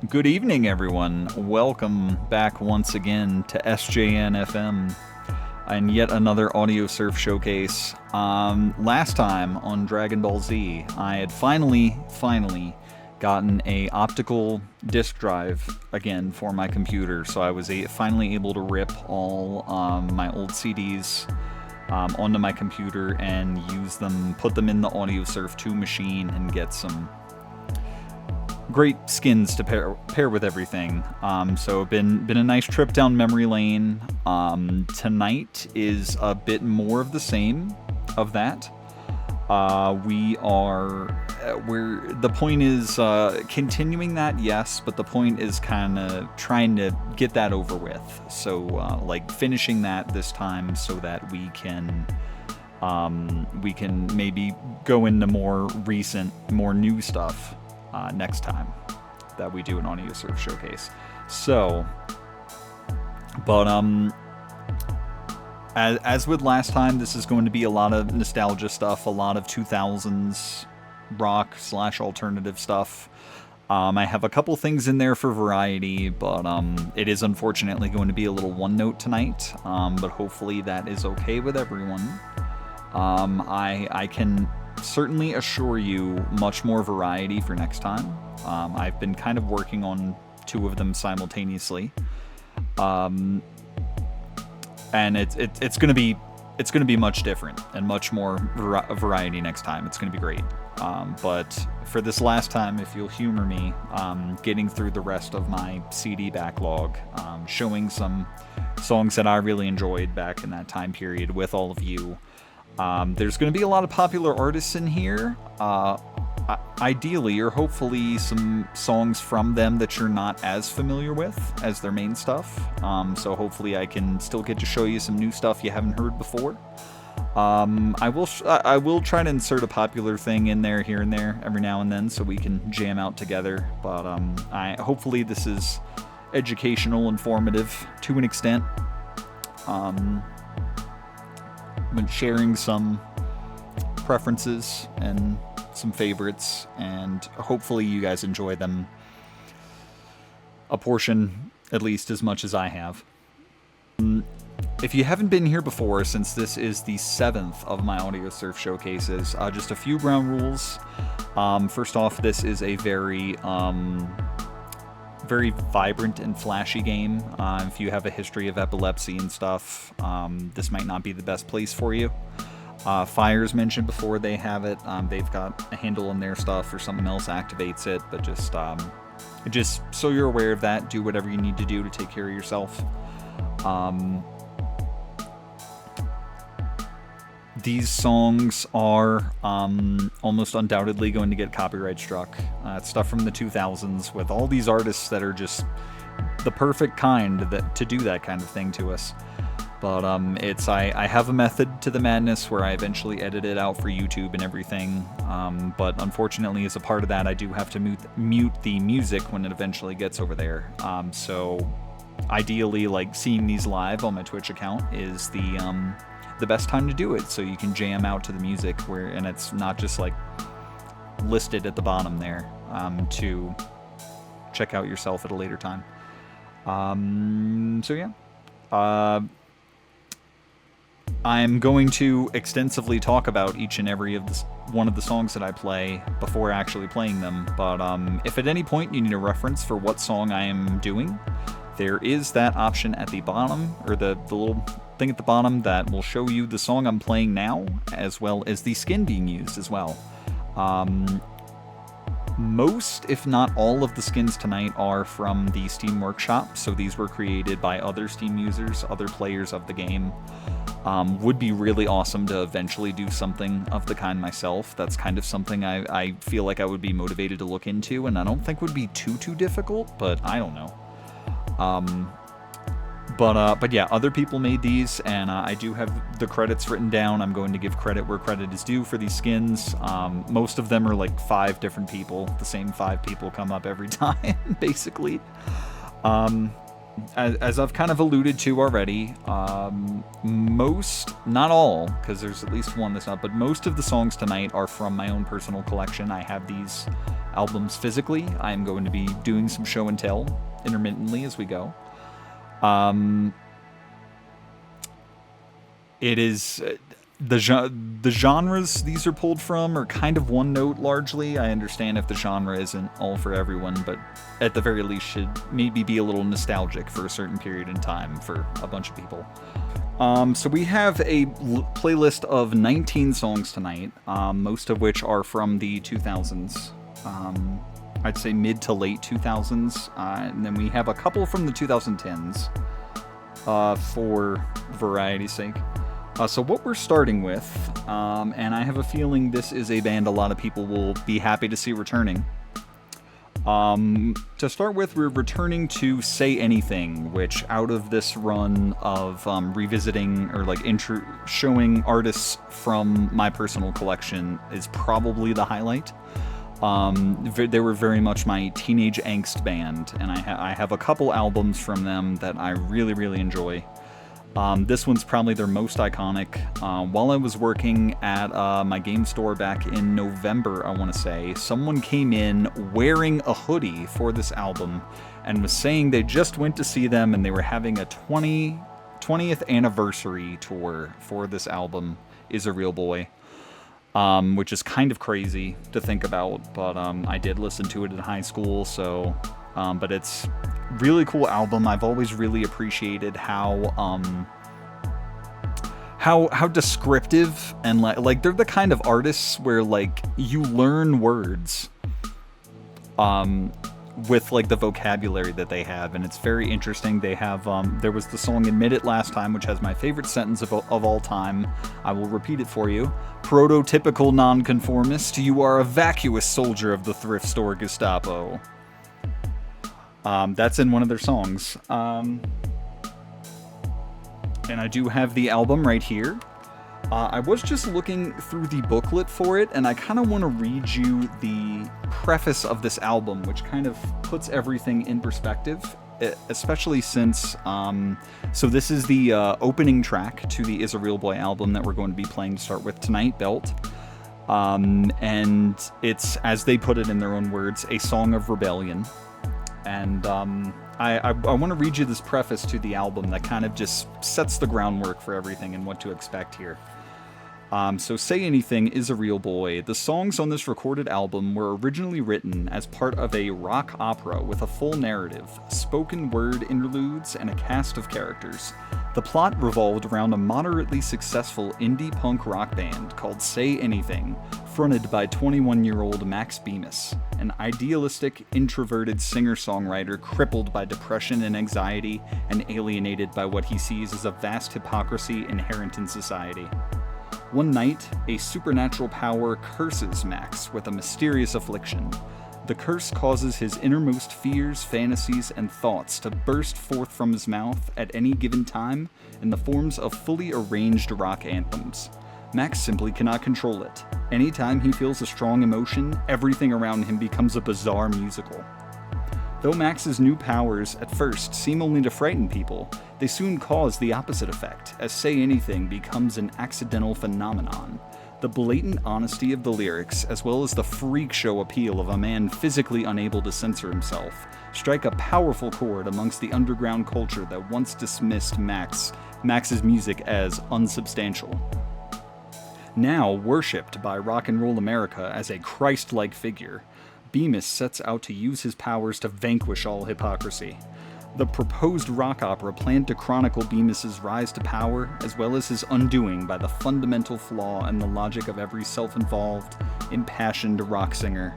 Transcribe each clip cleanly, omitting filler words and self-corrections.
Good evening, everyone. Welcome back once again to SJN FM and yet another Audiosurf showcase. Last time on Dragon Ball Z, I had finally gotten a optical disk drive again for my computer, so I was finally able to rip all my old CDs onto my computer and use them, put them in the Audiosurf 2 machine, and get some great skins to pair with everything. So been a nice trip down memory lane. Tonight is a bit more of the same of that. The point is continuing that, yes, but the point is kind of trying to get that over with. So like finishing that this time so that we can maybe go into more recent, more new stuff next time that we do an Audiosurf showcase. So, but as with last time, this is going to be a lot of nostalgia stuff, a lot of 2000s rock / alternative stuff. I have a couple things in there for variety, but it is unfortunately going to be a little one note tonight. But hopefully that is okay with everyone. I can certainly assure you much more variety for next time. I've been kind of working on two of them simultaneously, and it's going to be much different and much more variety next time. It's going to be great. But for this last time, if you'll humor me, getting through the rest of my CD backlog, showing some songs that I really enjoyed back in that time period with all of you. There's going to be a lot of popular artists in here, ideally or hopefully some songs from them that you're not as familiar with as their main stuff. So hopefully I can still get to show you some new stuff you haven't heard before. I will try to insert a popular thing in there here and there every now and then so we can jam out together. But hopefully this is educational, informative to an extent. Been sharing some preferences and some favorites, and hopefully you guys enjoy them a portion at least as much as I have. If you haven't been here before, since this is the 7th of my Audiosurf showcases, just a few ground rules. First off, this is a very vibrant and flashy game. If you have a history of epilepsy and stuff, this might not be the best place for you. Fire's mentioned before, they have it. They've got a handle on their stuff or something else activates it, but just so you're aware of that, do whatever you need to do to take care of yourself. These songs are almost undoubtedly going to get copyright struck. It's stuff from the 2000s with all these artists that are just the perfect kind to do that kind of thing to us. But I have a method to the madness where I eventually edit it out for YouTube and everything. But unfortunately, as a part of that, I do have to mute the music when it eventually gets over there. So ideally, like seeing these live on my Twitch account is the best time to do it, so you can jam out to the music and it's not just like listed at the bottom there to check out yourself at a later time. So yeah, I'm going to extensively talk about each and every one of the songs that I play before actually playing them, but if at any point you need a reference for what song I am doing, there is that option at the bottom, or the little thing at the bottom that will show you the song I'm playing now, as well as the skin being used as well. Most, if not all, of the skins tonight are from the Steam Workshop, so these were created by other Steam users, other players of the game. Would be really awesome to eventually do something of the kind myself. That's kind of something I feel like I would be motivated to look into, and I don't think would be too difficult, but I don't know. But yeah, other people made these, and I do have the credits written down. I'm going to give credit where credit is due for these skins. Most of them are like 5 different people. The same 5 people come up every time, basically. as I've kind of alluded to already, most, not all, because there's at least one that's not, but most of the songs tonight are from my own personal collection. I have these albums physically. I am going to be doing some show and tell intermittently as we go. It is the genres these are pulled from are kind of one note largely. I understand if the genre isn't all for everyone, but at the very least should maybe be a little nostalgic for a certain period in time for a bunch of people. So we have a playlist of 19 songs tonight, most of which are from the 2000s. I'd say mid to late 2000s, and then we have a couple from the 2010s for variety's sake. So what we're starting with, and I have a feeling this is a band a lot of people will be happy to see returning. To start with, we're returning to Say Anything, which out of this run of revisiting or like showing artists from my personal collection is probably the highlight. They were very much my teenage angst band, and I have a couple albums from them that I really, really enjoy. This one's probably their most iconic. While I was working at my game store back in November, I want to say, someone came in wearing a hoodie for this album and was saying they just went to see them and they were having a 20th anniversary tour for this album, Is a Real Boy. Which is kind of crazy to think about, but I did listen to it in high school, so... but it's really cool album. I've always really appreciated how descriptive and like they're the kind of artists where like you learn words with like the vocabulary that they have, and it's very interesting. They have there was the song Admit It last time, which has my favorite sentence of all time. I will repeat it for you. Prototypical nonconformist, you are a vacuous soldier of the thrift store Gestapo. That's in one of their songs. And I do have the album right here. I was just looking through the booklet for it, and I kind of want to read you the preface of this album, which kind of puts everything in perspective, especially since... so this is the opening track to the Is a Real Boy album that we're going to be playing to start with tonight, Belt. And it's, as they put it in their own words, a song of rebellion. And I want to read you this preface to the album that kind of just sets the groundwork for everything and what to expect here. So Say Anything Is a Real Boy. The songs on this recorded album were originally written as part of a rock opera with a full narrative, spoken word interludes, and a cast of characters. The plot revolved around a moderately successful indie punk rock band called Say Anything, fronted by 21-year-old Max Bemis, an idealistic, introverted singer-songwriter crippled by depression and anxiety and alienated by what he sees as a vast hypocrisy inherent in society. One night, a supernatural power curses Max with a mysterious affliction. The curse causes his innermost fears, fantasies, and thoughts to burst forth from his mouth at any given time in the forms of fully arranged rock anthems. Max simply cannot control it. Anytime he feels a strong emotion, everything around him becomes a bizarre musical. Though Max's new powers at first seem only to frighten people, they soon cause the opposite effect, as Say Anything becomes an accidental phenomenon. The blatant honesty of the lyrics, as well as the freak show appeal of a man physically unable to censor himself, strike a powerful chord amongst the underground culture that once dismissed Max's music as unsubstantial. Now worshipped by rock and roll America as a Christ-like figure, Bemis sets out to use his powers to vanquish all hypocrisy. The proposed rock opera planned to chronicle Bemis's rise to power, as well as his undoing by the fundamental flaw in the logic of every self-involved, impassioned rock singer.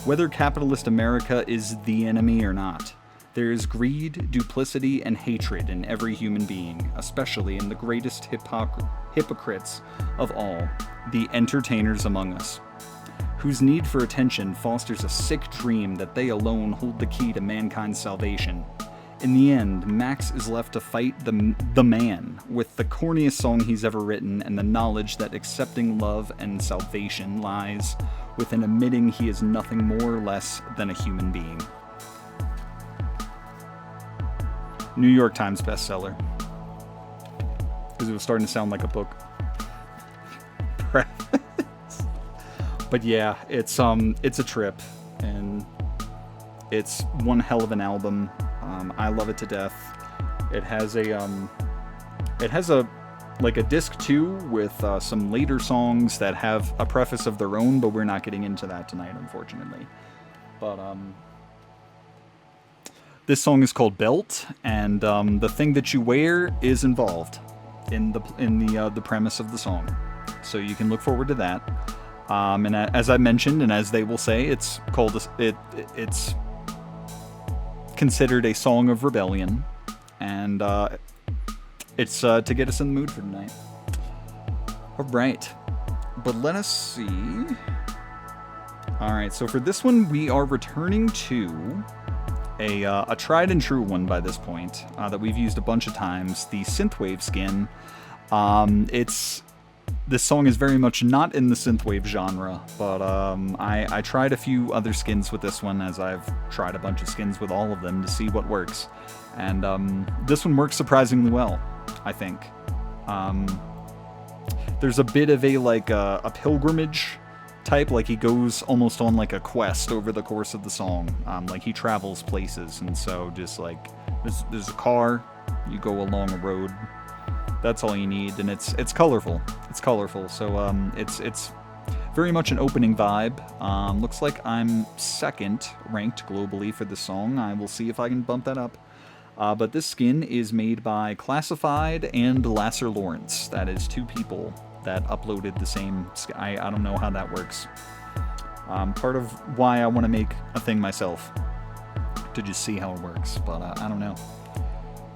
Whether capitalist America is the enemy or not, there is greed, duplicity, and hatred in every human being, especially in the greatest hypocrites of all, the entertainers among us, whose need for attention fosters a sick dream that they alone hold the key to mankind's salvation. In the end, Max is left to fight the man with the corniest song he's ever written and the knowledge that accepting love and salvation lies within admitting he is nothing more or less than a human being. New York Times bestseller. Because it was starting to sound like a book. But yeah, it's a trip, and it's one hell of an album. I love it to death. It has a like a disc 2 with some later songs that have a preface of their own, but we're not getting into that tonight, unfortunately. But this song is called Belt, and the thing that you wear is involved in the premise of the song, so you can look forward to that. And as I mentioned, and as they will say, it's considered a song of rebellion, and it's to get us in the mood for tonight. All right, but let us see. All right, so for this one, we are returning to a tried and true one by this point that we've used a bunch of times, the synthwave skin. This song is very much not in the synthwave genre, but I tried a few other skins with this one, as I've tried a bunch of skins with all of them to see what works. And this one works surprisingly well, I think. There's a bit of a pilgrimage type, like he goes almost on like a quest over the course of the song. Like he travels places, and so just like there's a car, you go along a road. That's all you need, and it's colorful. It's colorful, so it's very much an opening vibe. Looks like I'm second ranked globally for this song. I will see if I can bump that up. But this skin is made by Classified and Lasser Lawrence. That is two people that uploaded the same skin. I don't know how that works. Part of why I want to make a thing myself, to just see how it works, but I don't know.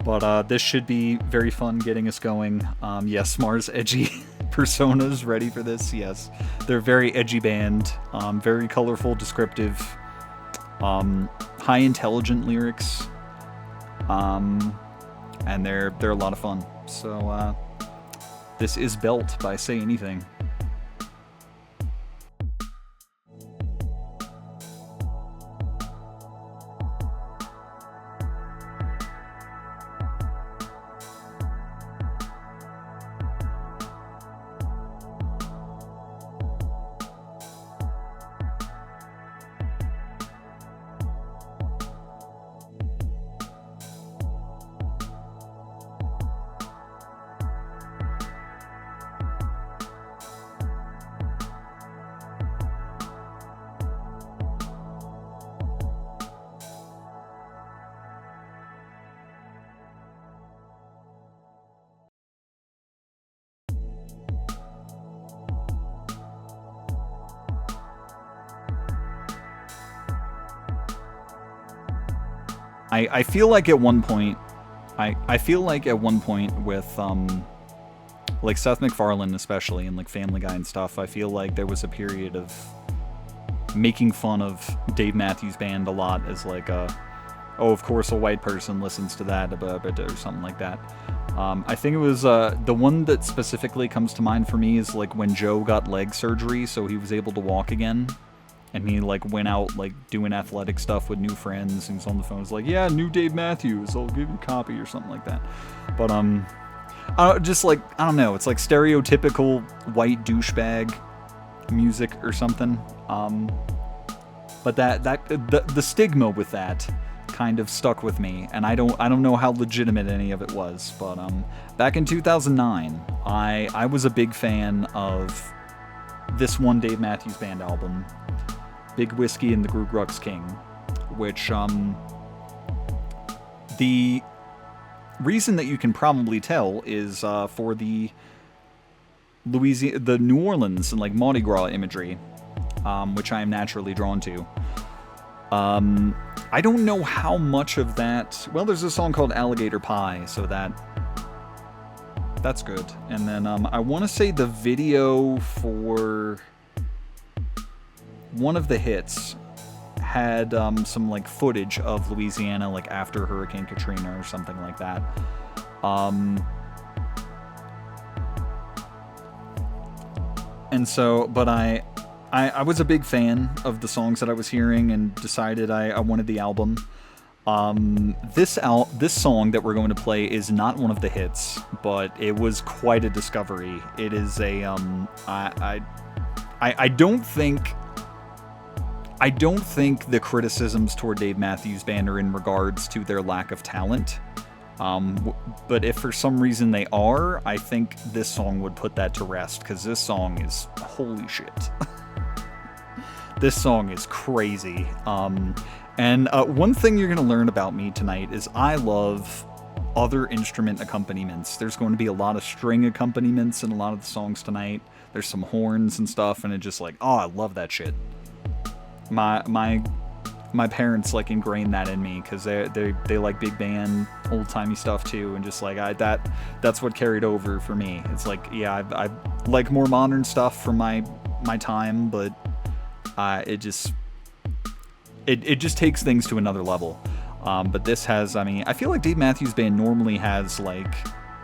But this should be very fun getting us going. Yes, Mars edgy personas ready for this. Yes, they're a very edgy band, very colorful, descriptive, high intelligent lyrics, and they're a lot of fun. So this is Belt by Say Anything. I feel like at one point, I feel like at one point with like Seth MacFarlane especially, and like Family Guy and stuff, I feel like there was a period of making fun of Dave Matthews Band a lot as like oh, of course a white person listens to that, or something like that. I think it was the one that specifically comes to mind for me is like when Joe got leg surgery, so he was able to walk again. And he like went out like doing athletic stuff with new friends, and he was on the phone. He's like, "Yeah, new Dave Matthews. I'll give you a copy," or something like that. But just like, I don't know. It's like stereotypical white douchebag music or something. But the stigma with that kind of stuck with me, and I don't know how legitimate any of it was. But back in 2009, I was a big fan of this one Dave Matthews Band album, Big Whiskey and the Gru Grux King, which the reason that you can probably tell is for the New Orleans and like Mardi Gras imagery, which I am naturally drawn to. I don't know how much of that. Well, there's a song called Alligator Pie, so that's good. And then I want to say the video for one of the hits had some like footage of Louisiana like after Hurricane Katrina or something like that. And so, but I was a big fan of the songs that I was hearing and decided I wanted the album. This song that we're going to play is not one of the hits, but it was quite a discovery. It is a I don't think the criticisms toward Dave Matthews Band are in regards to their lack of talent. But if for some reason they are, I think this song would put that to rest, because this song is holy shit. This song is crazy. And one thing you're going to learn about me tonight is I love other instrument accompaniments. There's going to be a lot of string accompaniments in a lot of the songs tonight. There's some horns and stuff, and it's just like, oh, I love that shit. My parents like ingrained that in me, because they like big band, old timey stuff too, and just like that's what carried over for me. It's like, yeah, I like more modern stuff from my time, but it just takes things to another level. But this has, I mean, I feel like Dave Matthews Band normally has like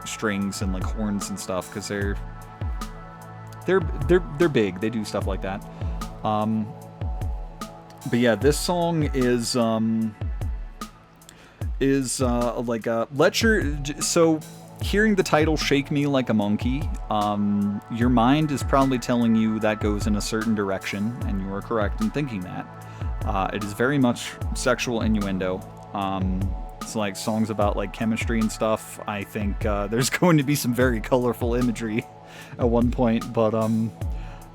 strings and like horns and stuff, because they're big. They do stuff like that. But yeah, this song is like a so hearing the title "Shake Me Like a Monkey," your mind is probably telling you that goes in a certain direction, and you are correct in thinking that. It is very much sexual innuendo. It's like songs about like chemistry and stuff. I think there's going to be some very colorful imagery at one point, but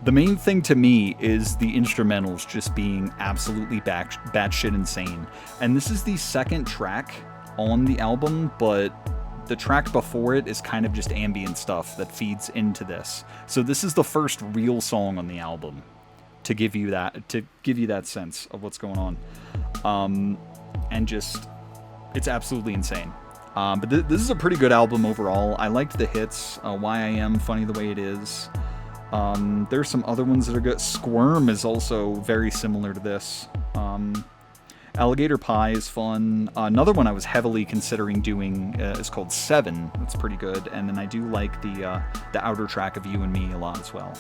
the main thing to me is the instrumentals just being absolutely batshit insane. And this is the second track on the album, but the track before it is kind of just ambient stuff that feeds into this. So this is the first real song on the album to give you that sense of what's going on. And just, it's absolutely insane. But this is a pretty good album overall. I liked the hits, Why I Am, Funny the Way It Is. There's some other ones that are good. Squirm is also very similar to this. Alligator Pie is fun. Another one I was heavily considering doing is called Seven. That's pretty good. And then I do like the outer track of You and Me a lot as well.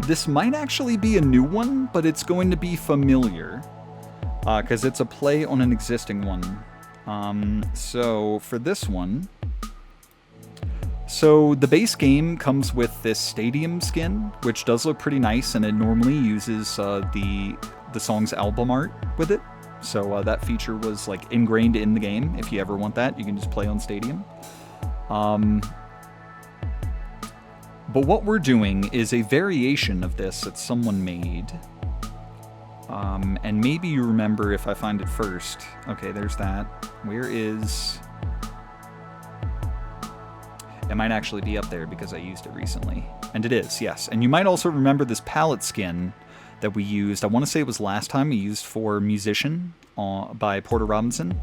This might actually be a new one, but it's going to be familiar, because it's a play on an existing one. So for this one, so the base game comes with this stadium skin, which does look pretty nice, and it normally uses the song's album art with it. So that feature was like ingrained in the game. If you ever want that, you can just play on Stadium. But what we're doing is a variation of this that someone made. And maybe you remember if I find it first. Okay, there's that. Where is... It might actually be up there because I used it recently. And it is, yes. And you might also remember this palette skin that we used. I want to say it was last time we used for Musician by Porter Robinson.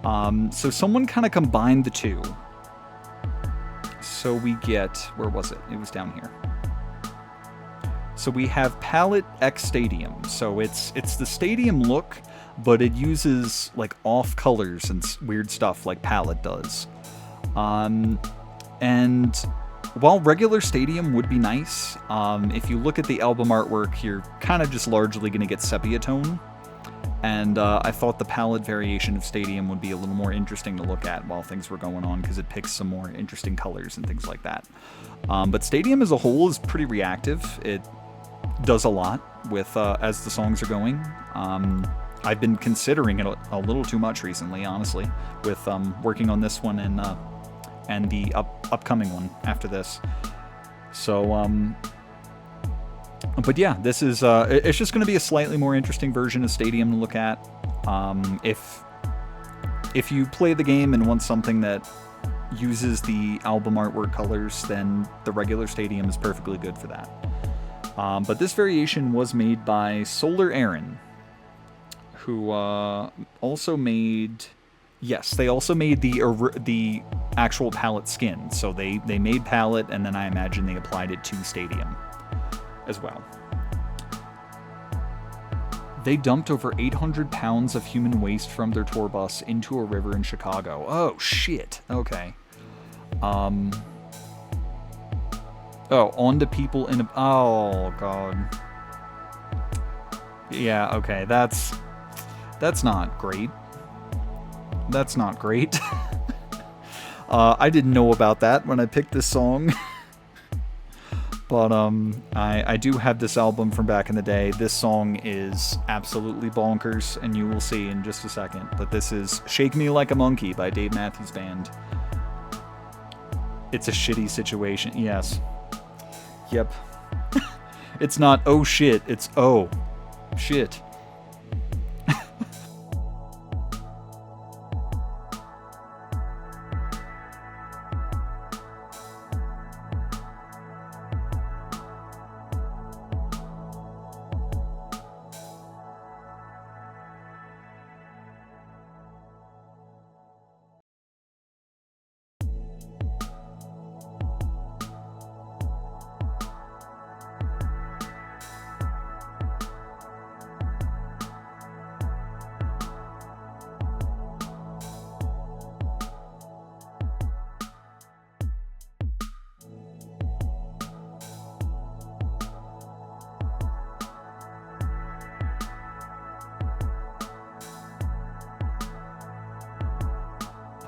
So someone kind of combined the two. So we get... Where was it? It was down here. So we have Palette X Stadium. So it's the Stadium look, but it uses like off colors and weird stuff like Palette does. And while regular Stadium would be nice, if you look at the album artwork, you're kind of just largely going to get sepia tone. And I thought the palette variation of Stadium would be a little more interesting to look at while things were going on, because it picks some more interesting colors and things like that. But Stadium as a whole is pretty reactive. It does a lot with as the songs are going. I've been considering it a little too much recently, honestly, with working on this one and the upcoming one after this. So, but yeah, this is it's just going to be a slightly more interesting version of Stadium to look at. If you play the game and want something that uses the album artwork colors, then the regular Stadium is perfectly good for that. But this variation was made by Solar Aaron, who also made... Yes, they also made the actual palette skin. So they made palette, and then I imagine they applied it to Stadium as well. They dumped over 800 pounds of human waste from their tour bus into a river in Chicago. Oh, shit. Okay. Oh, onto people in a... Oh, God. Yeah, okay. That's That's not great. That's not great. I didn't know about that when I picked this song. But I do have this album from back in the day. This song is absolutely bonkers, and you will see in just a second that this is Shake Me Like a Monkey by Dave Matthews Band. It's a shitty situation. Yes. Yep. It's not oh shit, it's oh shit.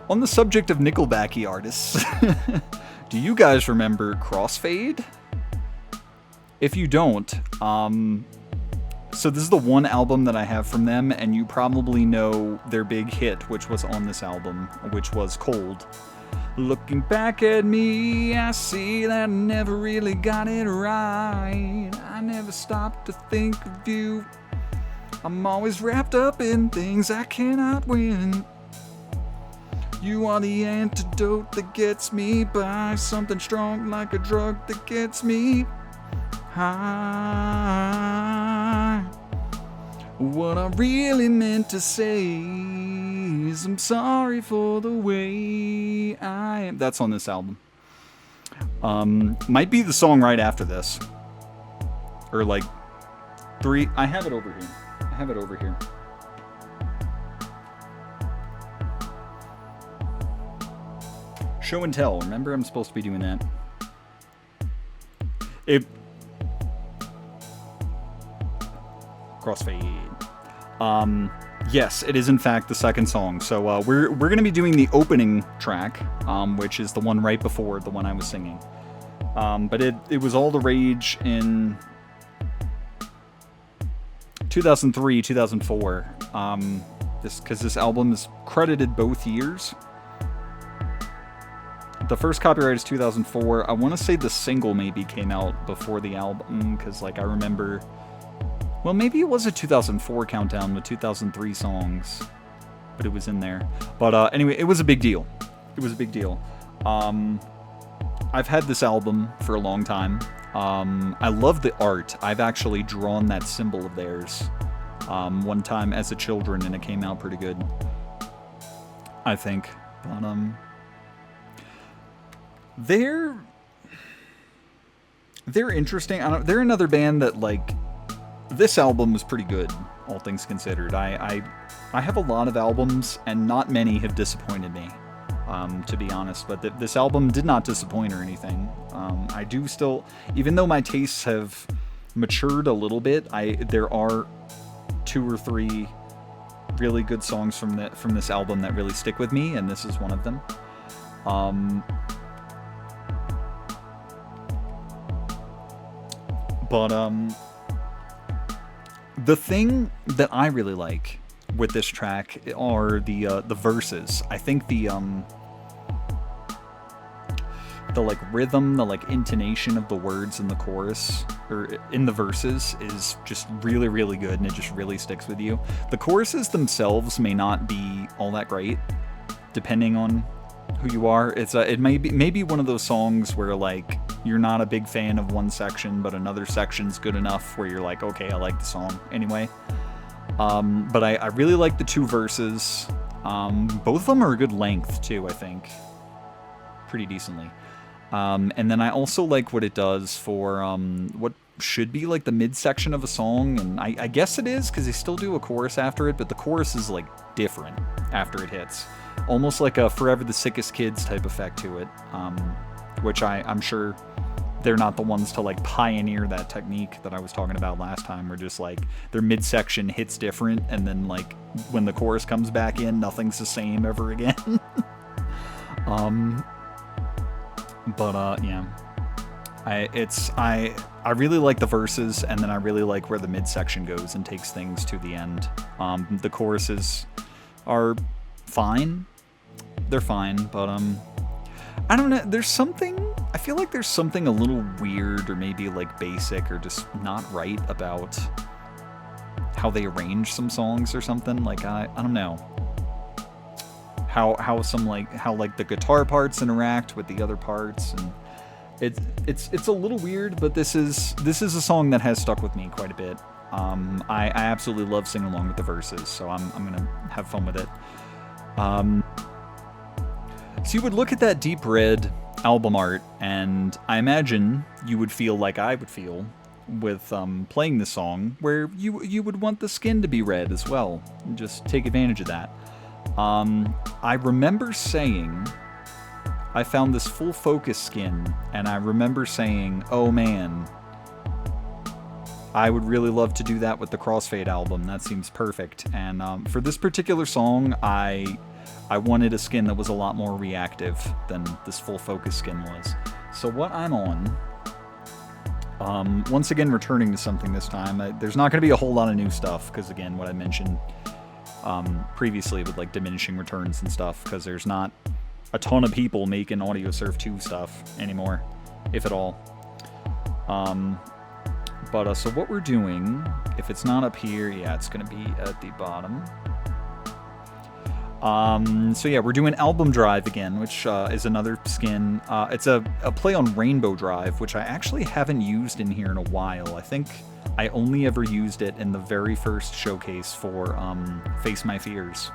On the subject of Nickelback-y artists, do you guys remember Crossfade? If you don't, so this is the one album that I have from them, and you probably know their big hit, which was on this album, which was Cold. Looking back at me, I see that I never really got it right. I never stopped to think of you. I'm always wrapped up in things I cannot win. You are the antidote that gets me by, something strong like a drug that gets me high. What I really meant to say is I'm sorry for the way I am. That's on this album. Might be the song right after this. Or like 3. I have it over here. Show and tell. Remember, I'm supposed to be doing that. Crossfade. Yes, it is in fact the second song. So we're gonna be doing the opening track, which is the one right before the one I was singing. But it was all the rage in 2003, 2004. Because this album is credited both years. The first copyright is 2004. I want to say the single maybe came out before the album, because like I remember, well, maybe it was a 2004 countdown with 2003 songs, but it was in there. But anyway, it was a big deal. I've had this album for a long time. I love the art. I've actually drawn that symbol of theirs one time as a children, and it came out pretty good, I think. But they're interesting. They're another band that, like, this album was pretty good, all things considered. I have a lot of albums, and not many have disappointed me, to be honest. But this album did not disappoint or anything. I do still, even though my tastes have matured a little bit, there are 2 or 3 really good songs from this album that really stick with me, and this is one of them. But the thing that I really like with this track are the verses. I think the like rhythm, the like intonation of the words in the chorus or in the verses is just really, really good, and it just really sticks with you. The choruses themselves may not be all that great, depending on who you are. It may be one of those songs where like you're not a big fan of one section, but another section's good enough where you're like, okay, I like the song anyway. But I really like the 2 verses. Both of them are a good length too, I think, pretty decently. And then I also like what it does for what should be like the midsection of a song, and I guess it is because they still do a chorus after it, but the chorus is like different after it hits, almost like a Forever the Sickest Kids type effect to it, which I'm sure they're not the ones to like pioneer that technique that I was talking about last time, where just like their midsection hits different, and then like when the chorus comes back in, nothing's the same ever again. Yeah, I really like the verses, and then I really like where the midsection goes and takes things to the end. The choruses are fine. They're fine, but I don't know, there's something, I feel like there's something a little weird or maybe like basic or just not right about how they arrange some songs or something. Like I don't know. How the guitar parts interact with the other parts, and it's a little weird, but this is a song that has stuck with me quite a bit. I absolutely love singing along with the verses, so I'm gonna have fun with it. So you would look at that deep red album art, and I imagine you would feel like I would feel with playing this song, where you would want the skin to be red as well, and just take advantage of that. I remember saying I found this full focus skin, and I remember saying, oh man, I would really love to do that with the Crossfade album. That seems perfect. And for this particular song, I wanted a skin that was a lot more reactive than this full focus skin was. So what I'm on, once again returning to something this time, there's not going to be a whole lot of new stuff, because again, what I mentioned previously with like diminishing returns and stuff, because there's not a ton of people making Audiosurf 2 stuff anymore, if at all. So what we're doing, if it's not up here, yeah, it's going to be at the bottom. So yeah, we're doing Album Drive again, which is another skin. It's a play on Rainbow Drive, which I actually haven't used in here in a while. I think I only ever used it in the very first showcase for Face My Fears.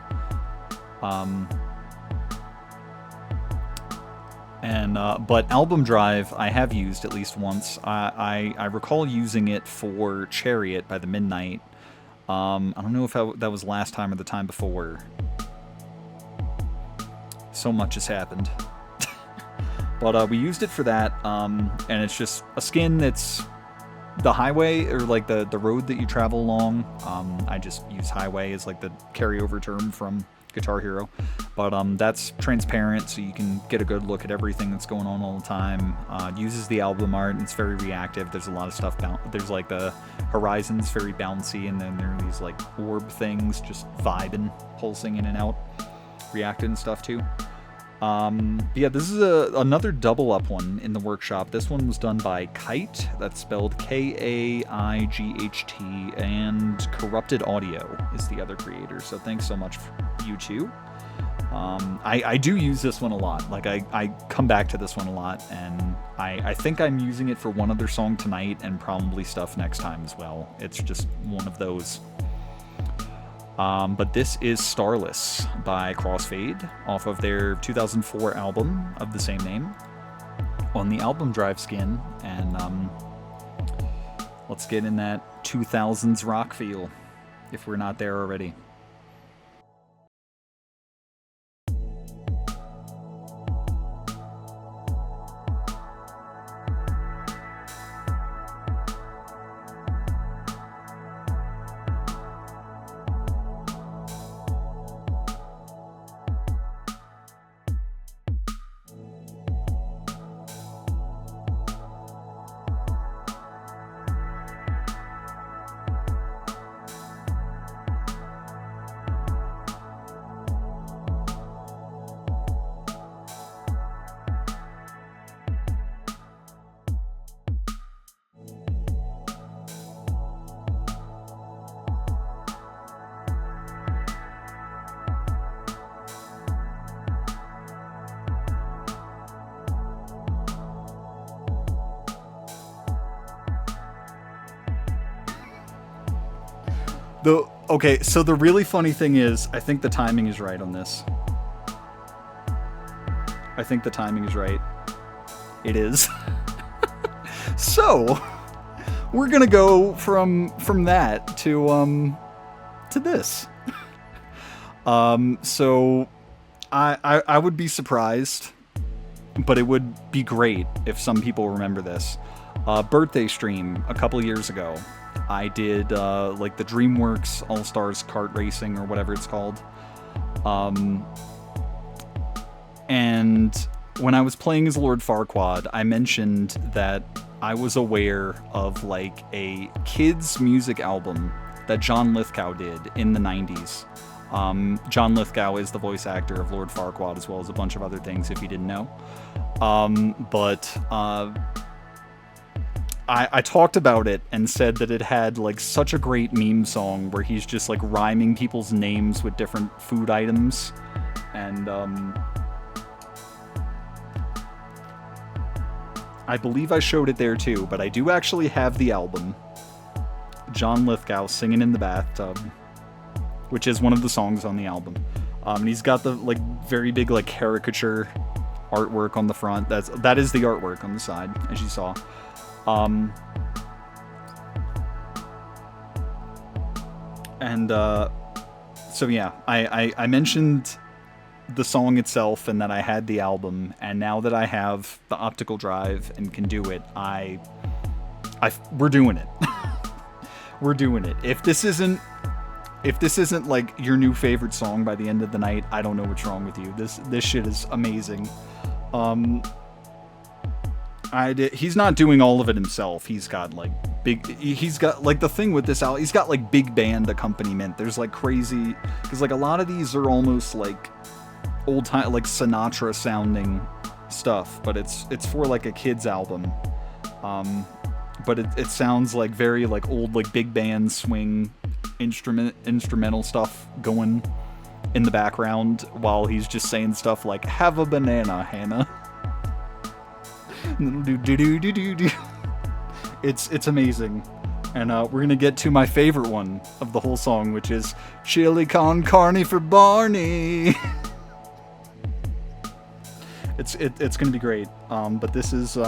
But Album Drive I have used at least once. I recall using it for Chariot by the Midnight. I don't know if that was last time or the time before. So much has happened. But we used it for that, and it's just a skin that's the highway, or like the road that you travel along. I just use highway as like the carryover term from Guitar Hero, but that's transparent, so you can get a good look at everything that's going on all the time. It uses the album art, and it's very reactive. There's a lot of stuff, there's like the horizon's very bouncy, and then there are these like orb things just vibing, pulsing in and out, reacting and stuff too. Yeah, this is another double up one in the workshop. This one was done by Kite, that's spelled Kaight, and Corrupted Audio is the other creator, so thanks so much, you two. I do use this one a lot. Like, I come back to this one a lot, and I think I'm using it for one other song tonight, and probably stuff next time as well. It's just one of those. But this is Starless by Crossfade, off of their 2004 album of the same name, on the Album Drive skin, and let's get in that 2000s rock feel, if we're not there already. Okay, so the really funny thing is, I think the timing is right on this. I think the timing is right. It is. So, we're gonna go from that to this. So I would be surprised but it would be great if some people remember this. Birthday stream a couple years ago, I did like the DreamWorks All Stars Kart Racing or whatever it's called. And when I was playing as Lord Farquaad, I mentioned that I was aware of like a kids music album that John Lithgow did in the 90s. John Lithgow is the voice actor of Lord Farquaad, as well as a bunch of other things, if you didn't know. I talked about it and said that it had like such a great meme song where he's just like rhyming people's names with different food items. And I believe I showed it there too, but I do actually have the album. John Lithgow singing in the bathtub, which is one of the songs on the album. And he's got the like very big like caricature artwork on the front. That is the artwork on the side, as you saw. So yeah, I mentioned the song itself and that I had the album, and now that I have the optical drive and can do it, we're doing it. We're doing it. If this isn't like your new favorite song by the end of the night, I don't know what's wrong with you. This shit is amazing. He's not doing all of it himself. He's got like the thing with this album, he's got like big band accompaniment. There's like crazy, because like a lot of these are almost like old time, like Sinatra sounding stuff, but it's for like a kid's album. But it sounds like very like old, like big band swing instrumental stuff going in the background while he's just saying stuff like "Have a banana, Hannah." It's amazing. And we're gonna get to my favorite one of the whole song, which is "Chili con carne for Barney." It's gonna be great. But this is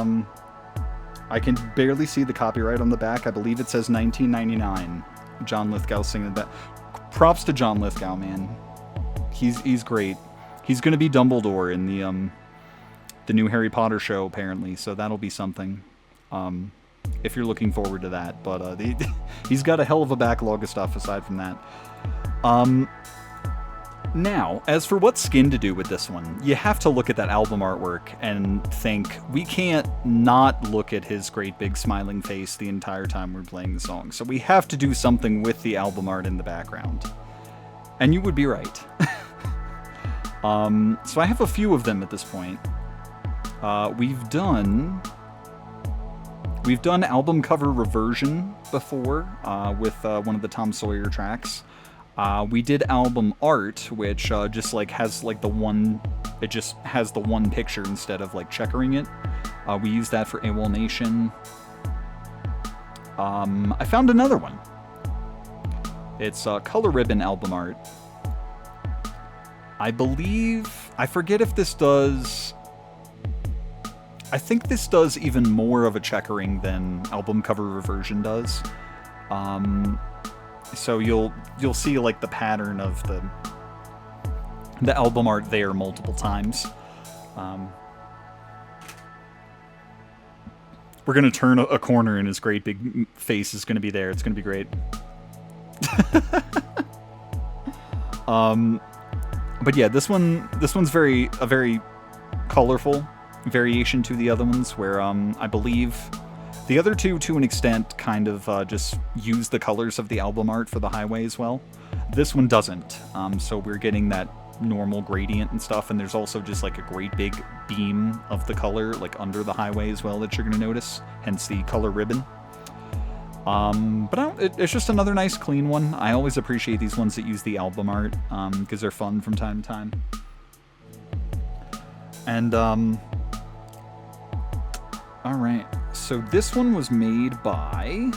I can barely see the copyright on the back. I believe it says 1999. John Lithgow singing that. Props to John Lithgow, man. He's great. He's gonna be Dumbledore in the new Harry Potter show, apparently, so that'll be something. If you're looking forward to that, but he's got a hell of a backlog of stuff aside from that. Now, as for what Skin to do with this one, you have to look at that album artwork and think, we can't not look at his great big smiling face the entire time we're playing the song, so we have to do something with the album art in the background. And you would be right. So I have a few of them at this point. We've done album cover reversion before with one of the Tom Sawyer tracks. We did album art, which just like has like the one picture instead of like checkering it. We used that for AWOL Nation. I found another one. It's Color Ribbon album art. I forget if this does. I think this does even more of a checkering than album cover reversion does. So you'll see like the pattern of the album art there multiple times. We're gonna turn a corner and his great big face is gonna be there. It's gonna be great. But yeah, this one's a very colorful variation to the other ones, where I believe the other two, to an extent, kind of just use the colors of the album art for the highway as well. This one doesn't, so we're getting that normal gradient and stuff, and there's also just like a great big beam of the color like under the highway as well that you're going to notice, hence the color ribbon. But it's just another nice clean one. I always appreciate these ones that use the album art, because they're fun from time to time. And alright, so this one was made by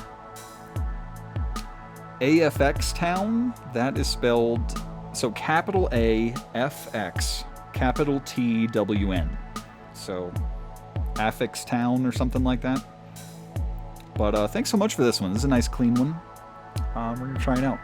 AFX Town. That is spelled, so capital A, FX, capital T, WN. So, Affix Town or something like that. But thanks so much for this one. This is a nice clean one. We're going to try it out.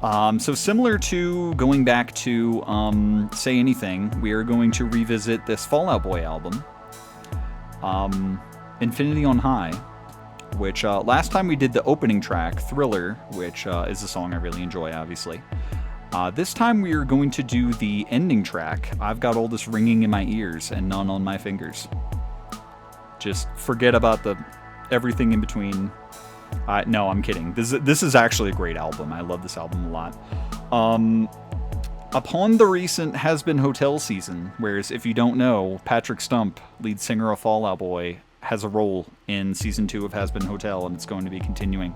So similar to going back to Say Anything, we are going to revisit this Fall Out Boy album, Infinity on High, which last time we did the opening track, Thriller, which is a song I really enjoy, obviously. This time we are going to do the ending track, I've Got All This Ringing in My Ears and None on My Fingers. Just forget about everything in between. No, I'm kidding. This is actually a great album. I love this album a lot. Upon the recent Has Been Hotel season, whereas if you don't know, Patrick Stump, lead singer of Fall Out Boy, has a role in season 2 of Has Been Hotel, and it's going to be continuing.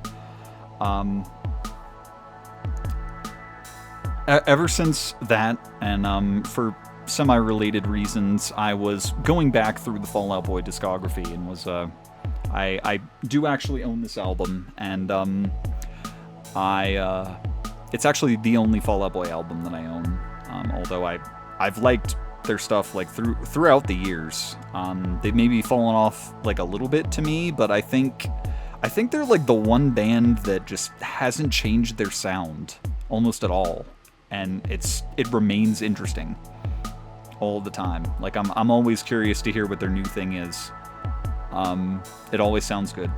Ever since that, and for semi-related reasons, I was going back through the Fall Out Boy discography and was I do actually own this album, and it's actually the only Fall Out Boy album that I own. Although I've liked their stuff like throughout the years. They've maybe fallen off like a little bit to me, but I think they're like the one band that just hasn't changed their sound almost at all, and it remains interesting all the time. Like I'm always curious to hear what their new thing is. It always sounds good,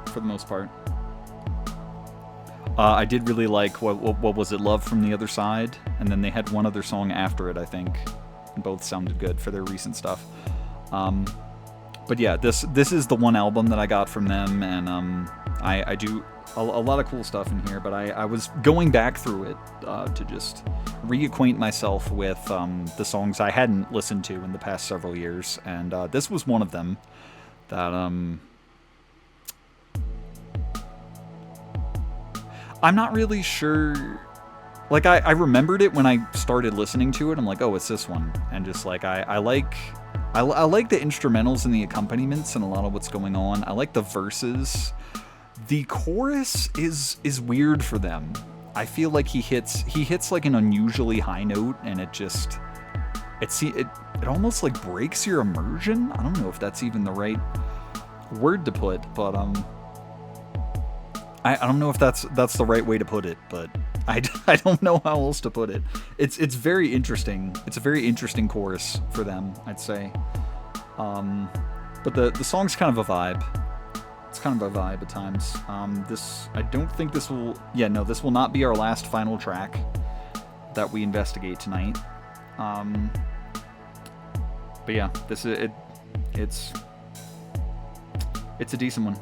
for the most part. I did really like, what was it, Love from the Other Side? And then they had one other song after it, I think. And both sounded good for their recent stuff. But yeah, this is the one album that I got from them, and I do a lot of cool stuff in here, but I was going back through it to just reacquaint myself with the songs I hadn't listened to in the past several years, and this was one of them that I'm not really sure. Like I remembered it when I started listening to it. I'm like, oh, it's this one, and just like I like the instrumentals and the accompaniments and a lot of what's going on. I like the verses. The chorus is weird for them. I feel like he hits like an unusually high note, and it almost like breaks your immersion. I don't know if that's even the right word to put, but I don't know if that's the right way to put it, but I don't know how else to put it. It's very interesting. It's a very interesting chorus for them, I'd say. But the song's kind of a vibe. It's kind of a vibe at times. I don't think this will not be our last final track that we investigate tonight. But yeah, it's a decent one.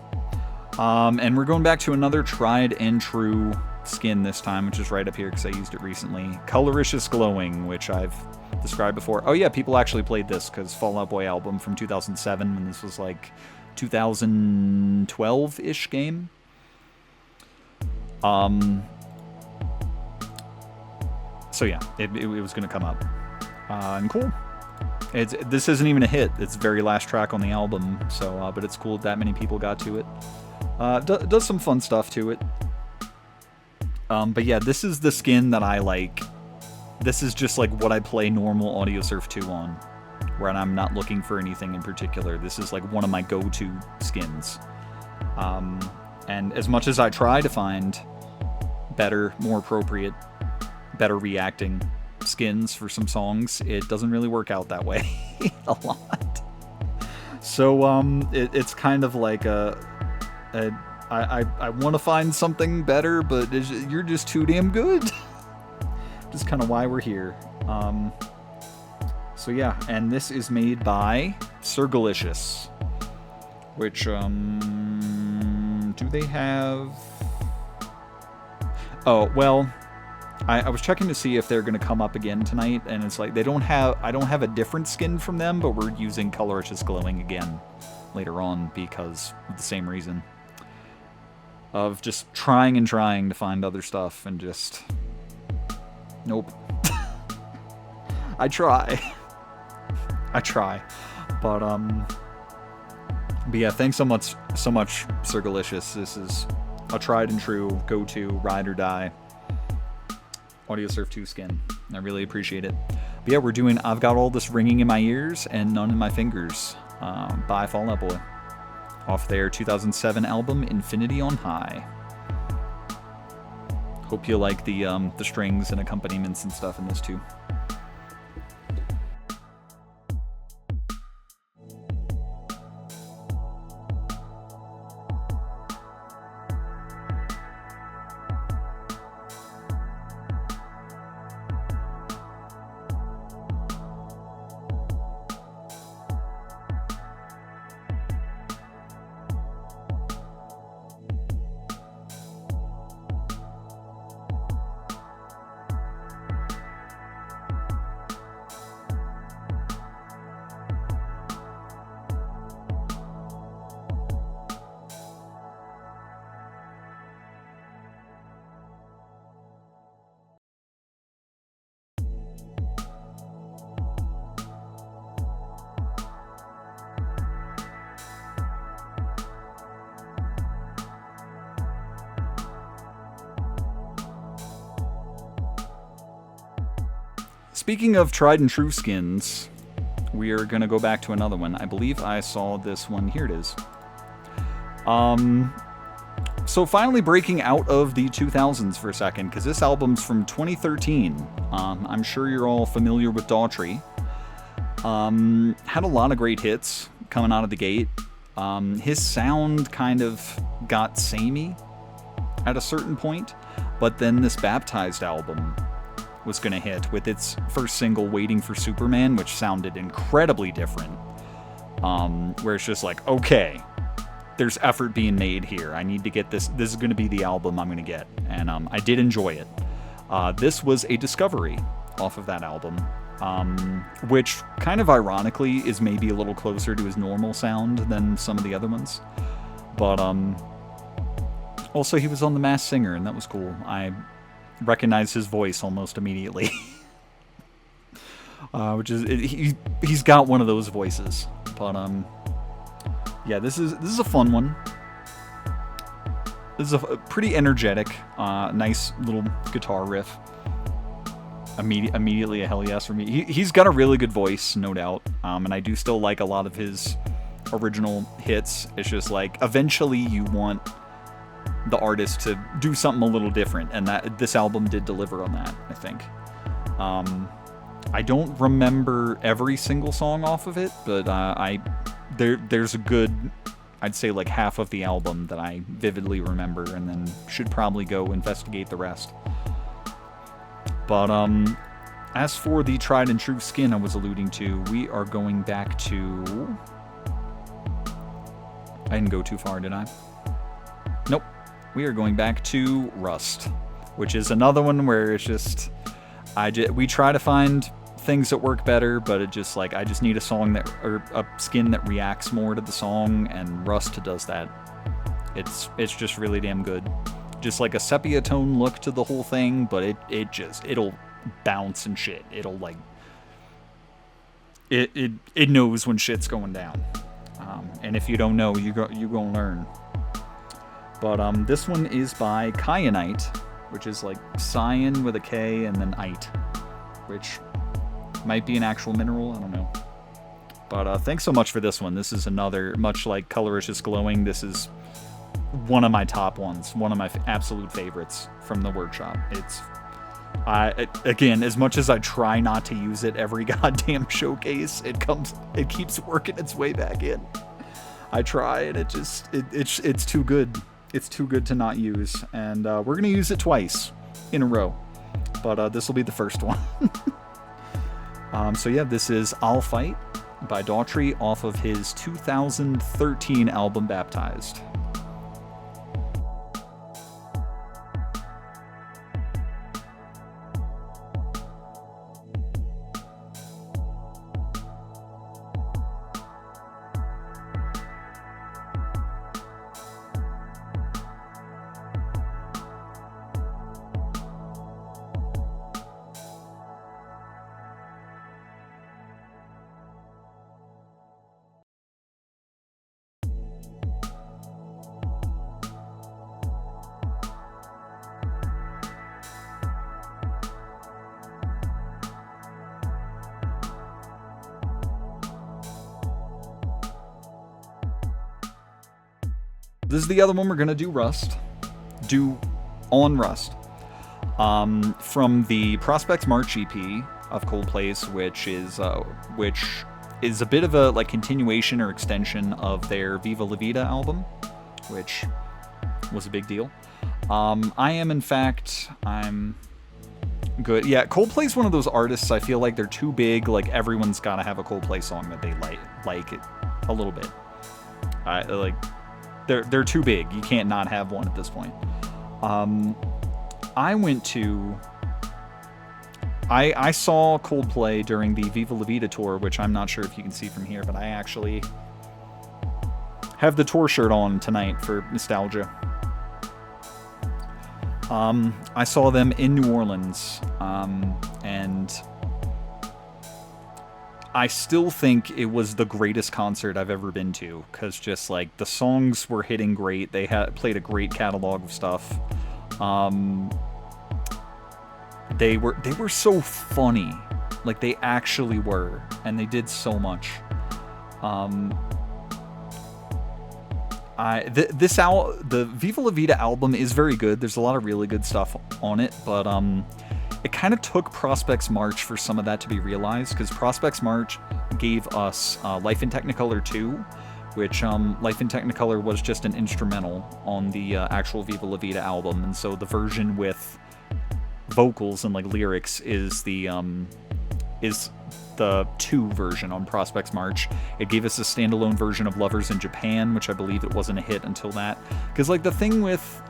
And we're going back to another tried and true skin this time, which is right up here because I used it recently. Coloricious Glowing, which I've described before. Oh yeah, people actually played this because Fall Out Boy album from 2007, when this was like 2012-ish game. So yeah, it was going to come up. And cool. This isn't even a hit. It's the very last track on the album, so but it's cool that many people got to it. Does some fun stuff to it. But yeah, this is the skin that I like. This is just like what I play normal Audiosurf 2 on, where I'm not looking for anything in particular. This is like one of my go-to skins. And as much as I try to find better, more appropriate, better reacting skins for some songs, it doesn't really work out that way a lot. So it's kind of like I want to find something better, but you're just too damn good. Just kind of why we're here. So yeah, and this is made by Sergalicious, which do they have? Oh well, I was checking to see if they're going to come up again tonight, and it's like I don't have a different skin from them, but we're using Coloricious Glowing again later on because of the same reason of just trying to find other stuff and just nope. I try, but yeah, thanks so much, Sergalicious. This is a tried and true go-to ride or die Audiosurf 2 skin. I really appreciate it. But yeah, we're doing I've Got All This Ringing in My Ears and None in My Fingers by Fall Out Boy off their 2007 album Infinity on High. Hope you like the strings and accompaniments and stuff in this too. Speaking of tried and true skins, we are going to go back to another one. I believe I saw this one. Here it is. So finally breaking out of the 2000s for a second, because this album's from 2013. I'm sure you're all familiar with Daughtry. Had a lot of great hits coming out of the gate. His sound kind of got samey at a certain point, but then this Baptized album was going to hit with its first single, Waiting for Superman, which sounded incredibly different. Where it's just like, okay, there's effort being made here. I need to get this. This is going to be the album I'm going to get. And I did enjoy it. This was a discovery off of that album, which kind of ironically is maybe a little closer to his normal sound than some of the other ones. But also he was on The Masked Singer, and that was cool. I recognized his voice almost immediately. Which is he's got one of those voices. But yeah, this is a fun one. This is a pretty energetic, nice little guitar riff. Immediately a hell yes for me. He's got a really good voice, no doubt. And I do still like a lot of his original hits. It's just like eventually you want the artist to do something a little different, and that this album did deliver on that, I think. I don't remember every single song off of it, but there's a good, I'd say like half of the album that I vividly remember, and then should probably go investigate the rest. But as for the tried and true skin I was alluding to, we are going back to... I didn't go too far, did I? Nope. We are going back to Rust, which is another one where it's just... we try to find things that work better, but it just like I just need a song that, or a skin that reacts more to the song, and Rust does that. It's just really damn good. Just like a sepia tone look to the whole thing, but it'll bounce and shit. It'll like it knows when shit's going down. And if you don't know, you gonna learn. But this one is by Kyanite, which is like cyan with a K and then ite, which might be an actual mineral, I don't know. But thanks so much for this one. This is another, much like Coloricious Glowing, this is one of my top ones, one of my absolute favorites from the workshop. It's, again, as much as I try not to use it every goddamn showcase, it keeps working its way back in. I try, and it's too good. It's too good to not use, and we're gonna use it twice in a row, but this will be the first one. So yeah, this is I'll Fight by Daughtry off of his 2013 album Baptized. This is the other one we're gonna do on Rust. From the Prospects March EP of Coldplay's, which is a bit of a like continuation or extension of their Viva La Vida album, which was a big deal. I'm good. Yeah, Coldplay's one of those artists I feel like they're too big, like everyone's gotta have a Coldplay song that they like it a little bit. They're too big. You can't not have one at this point. I saw Coldplay during the Viva La Vida tour, which I'm not sure if you can see from here, but I actually have the tour shirt on tonight for nostalgia. I saw them in New Orleans, and I still think it was the greatest concert I've ever been to, because just like the songs were hitting great. They had played a great catalog of stuff. They were so funny, like they actually were, and they did so much. The Viva La Vida album is very good. There's a lot of really good stuff on it, but it kind of took Prospects March for some of that to be realized, because Prospects March gave us Life in Technicolor 2, which Life in Technicolor was just an instrumental on the actual Viva La Vida album, and so the version with vocals and like lyrics is the 2 version on Prospects March. It gave us a standalone version of Lovers in Japan, which I believe it wasn't a hit until that. Because like the thing with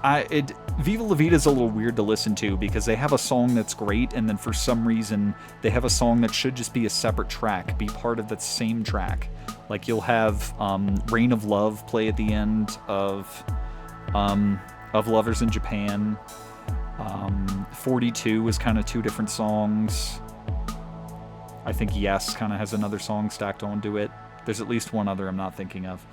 Viva La Vida is a little weird to listen to, because they have a song that's great, and then for some reason they have a song that should just be a separate track, be part of that same track. Like you'll have Rain of Love play at the end of Lovers in Japan. 42 is kind of 2 different songs. I think Yes kind of has another song stacked onto it. There's at least one other I'm not thinking of.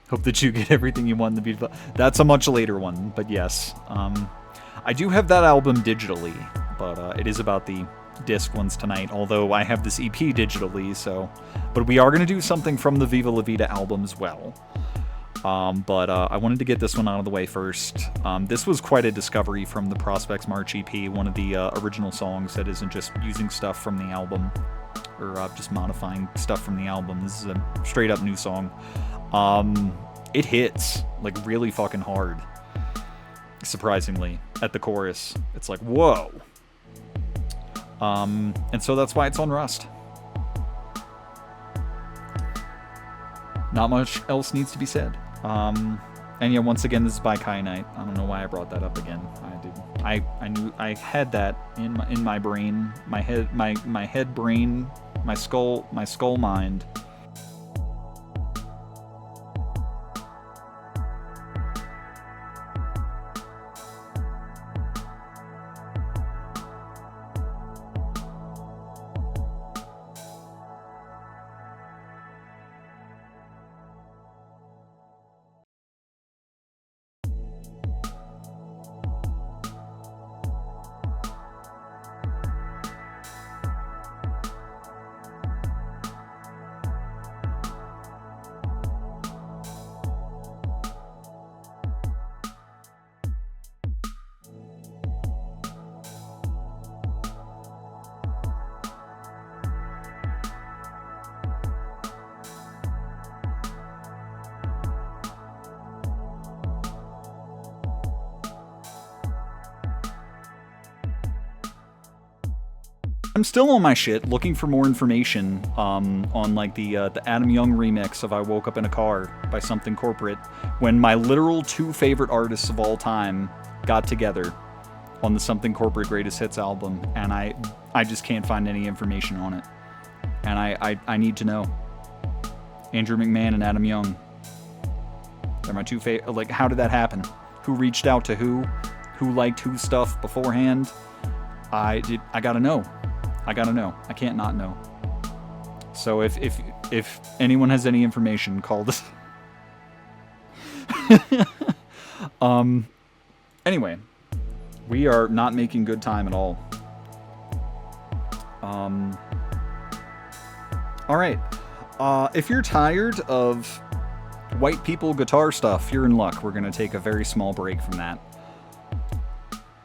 Hope that you get everything you want in the beautiful. That's a much later one, but yes. I do have that album digitally, but it is about the disc ones tonight, although I have this EP digitally, so. But we are going to do something from the Viva La Vida album as well. But I wanted to get this one out of the way first. This was quite a discovery from the Prospects March EP, one of the original songs that isn't just using stuff from the album, or just modifying stuff from the album. This is a straight up new song. It hits like really fucking hard, surprisingly, at the chorus. It's like, whoa. And so that's why it's on Rust. Not much else needs to be said. And yeah, once again, this is by Kyanite. I don't know why I brought that up again. I knew I had that in my brain, my head brain, my skull mind. I'm still on my shit looking for more information on like the Adam Young remix of I Woke Up in a Car by Something Corporate, when my literal 2 favorite artists of all time got together on the Something Corporate Greatest Hits album, and I just can't find any information on it. And I need to know. Andrew McMahon and Adam Young. They're my 2 favorite. Like, how did that happen? Who reached out to who? Who liked whose stuff beforehand? I gotta know. I gotta know. I can't not know. So if anyone has any information, call this. Anyway, we are not making good time at all. All right. If you're tired of white people guitar stuff, you're in luck. We're going to take a very small break from that.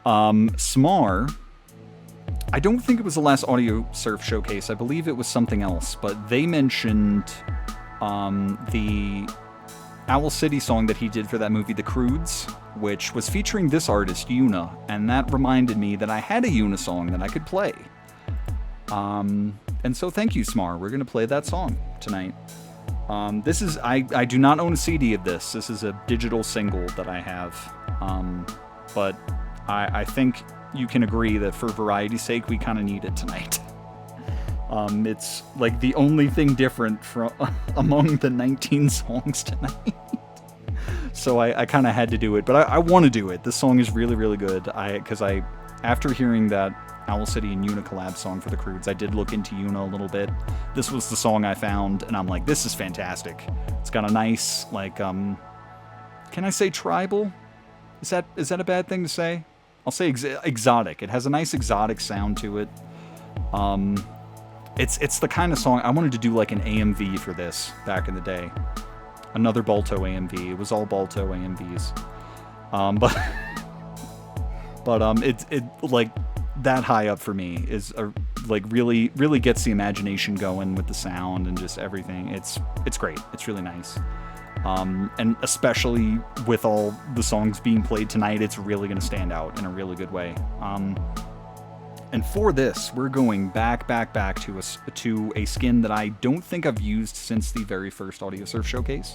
Smar, I don't think it was the last Audiosurf showcase. I believe it was something else, but they mentioned the Owl City song that he did for that movie, The Croods, which was featuring this artist, Yuna, and that reminded me that I had a Yuna song that I could play. And so thank you, Smar. We're going to play that song tonight. This is, I do not own a CD of this. This is a digital single that I have. But I think you can agree that for variety's sake, we kind of need it tonight. It's like the only thing different from among the 19 songs tonight. So I kind of had to do it, but I want to do it. This song is really, really good. Because after hearing that Owl City and Yuna collab song for the Croods, I did look into Yuna a little bit. This was the song I found, and I'm like, this is fantastic. It's got a nice, like, can I say tribal? Is that a bad thing to say? I'll say exotic. It has a nice exotic sound to it. It's the kind of song I wanted to do, like an AMV for this back in the day. Another Balto AMV. It was all Balto AMVs. But it like that high up for me is like really gets the imagination going with the sound and just everything. It's great. It's really nice. And especially with all the songs being played tonight, it's really going to stand out in a really good way. And for this, we're going back to a skin that I don't think I've used since the very first Audiosurf showcase.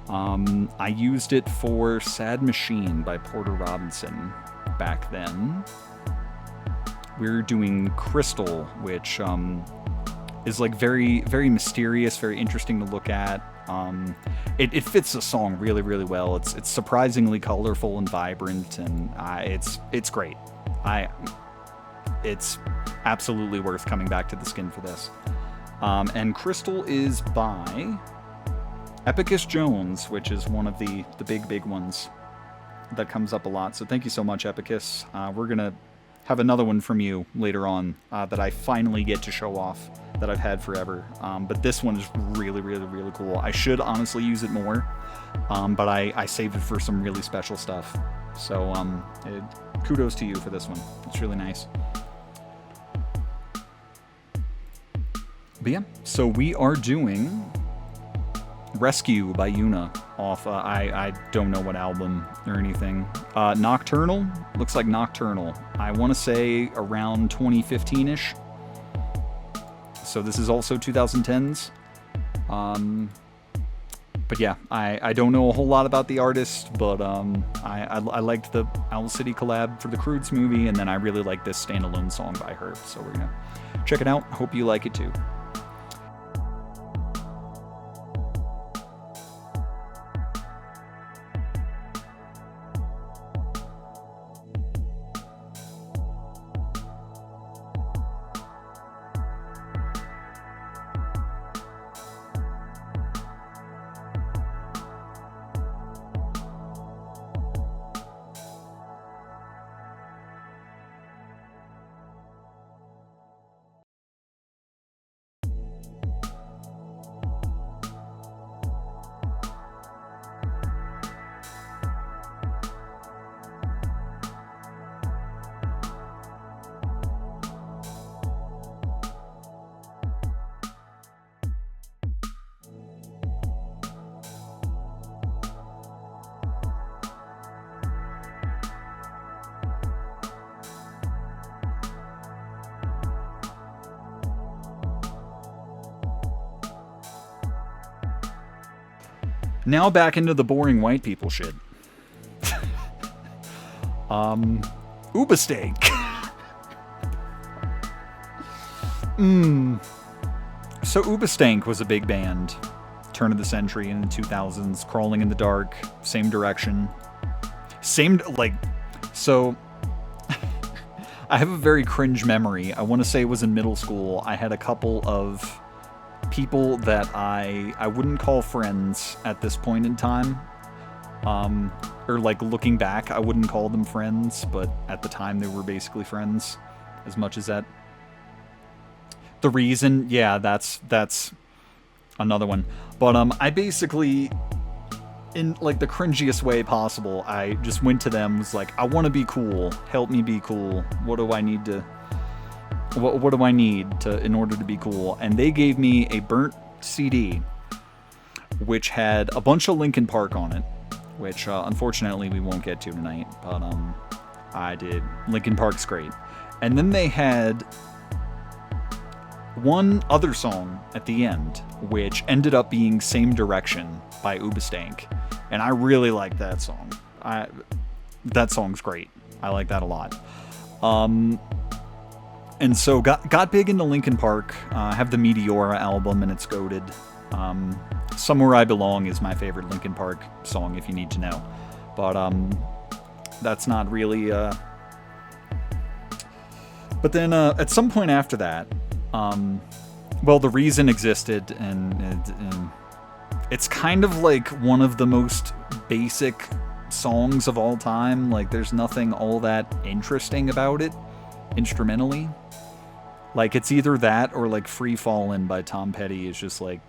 I used it for Sad Machine by Porter Robinson back then. We're doing Crystal, which is like very, very mysterious, very interesting to look at. It fits the song really, really well. It's surprisingly colorful and vibrant, and it's great. It's absolutely worth coming back to the skin for this. And Crystal is by Epicus Jones, which is one of the big ones that comes up a lot. So thank you so much, Epicus. We're going to have another one from you later on that I finally get to show off, that I've had forever. But this one is really, really, really cool. I should honestly use it more, but I saved it for some really special stuff. So kudos to you for this one. It's really nice. But yeah, so we are doing Rescue by Yuna off, I don't know what album or anything. Nocturnal? Looks like Nocturnal. I want to say around 2015-ish. So this is also 2010s. But yeah, I don't know a whole lot about the artist, but I liked the Owl City collab for the Croods movie, and then I really like this standalone song by her. So we're going to check it out. Hope you like it too. Now back into the boring white people shit. Ubastank. So Ubastank was a big band. Turn of the century in the 2000s. Crawling in the Dark. Same direction. So... I have a very cringe memory. I want to say it was in middle school. I had a couple of people that I wouldn't call friends at this point in time. Or like looking back, I wouldn't call them friends, but at the time they were basically friends as much as that. The reason, yeah, that's another one. But I basically, in like the cringiest way possible, I just went to them, was like, I want to be cool. Help me be cool. What do I need to? What do I need to in order to be cool? And they gave me a burnt CD, which had a bunch of Linkin Park on it, which unfortunately we won't get to tonight. But I did. Linkin Park's great. And then they had one other song at the end, which ended up being Same Direction by Ubestank. And I really like that song. That song's great. I like that a lot. And so got big into Linkin Park. Have the Meteora album, and it's goated. Somewhere I Belong is my favorite Linkin Park song, if you need to know. But that's not really... But then at some point after that, well, The Reason existed, and it's kind of like one of the most basic songs of all time. Like, there's nothing all that interesting about it, instrumentally. Like, it's either that or like Free Fallin' by Tom Petty is just like,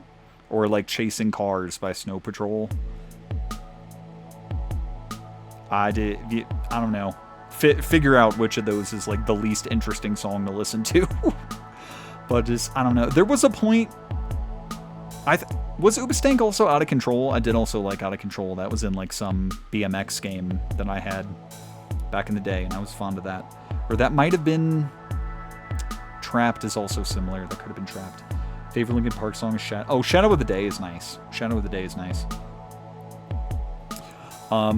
or like Chasing Cars by Snow Patrol. I don't know. Figure out which of those is like the least interesting song to listen to. But just, I don't know. There was a point. Was Ubestank also Out of Control? I did also like Out of Control. That was in like some BMX game that I had back in the day, and I was fond of that. Or that might have been Trapped is also similar. That could have been Trapped. Favorite Linkin Park song is Shadow of the Day is nice. Shadow of the Day is nice. But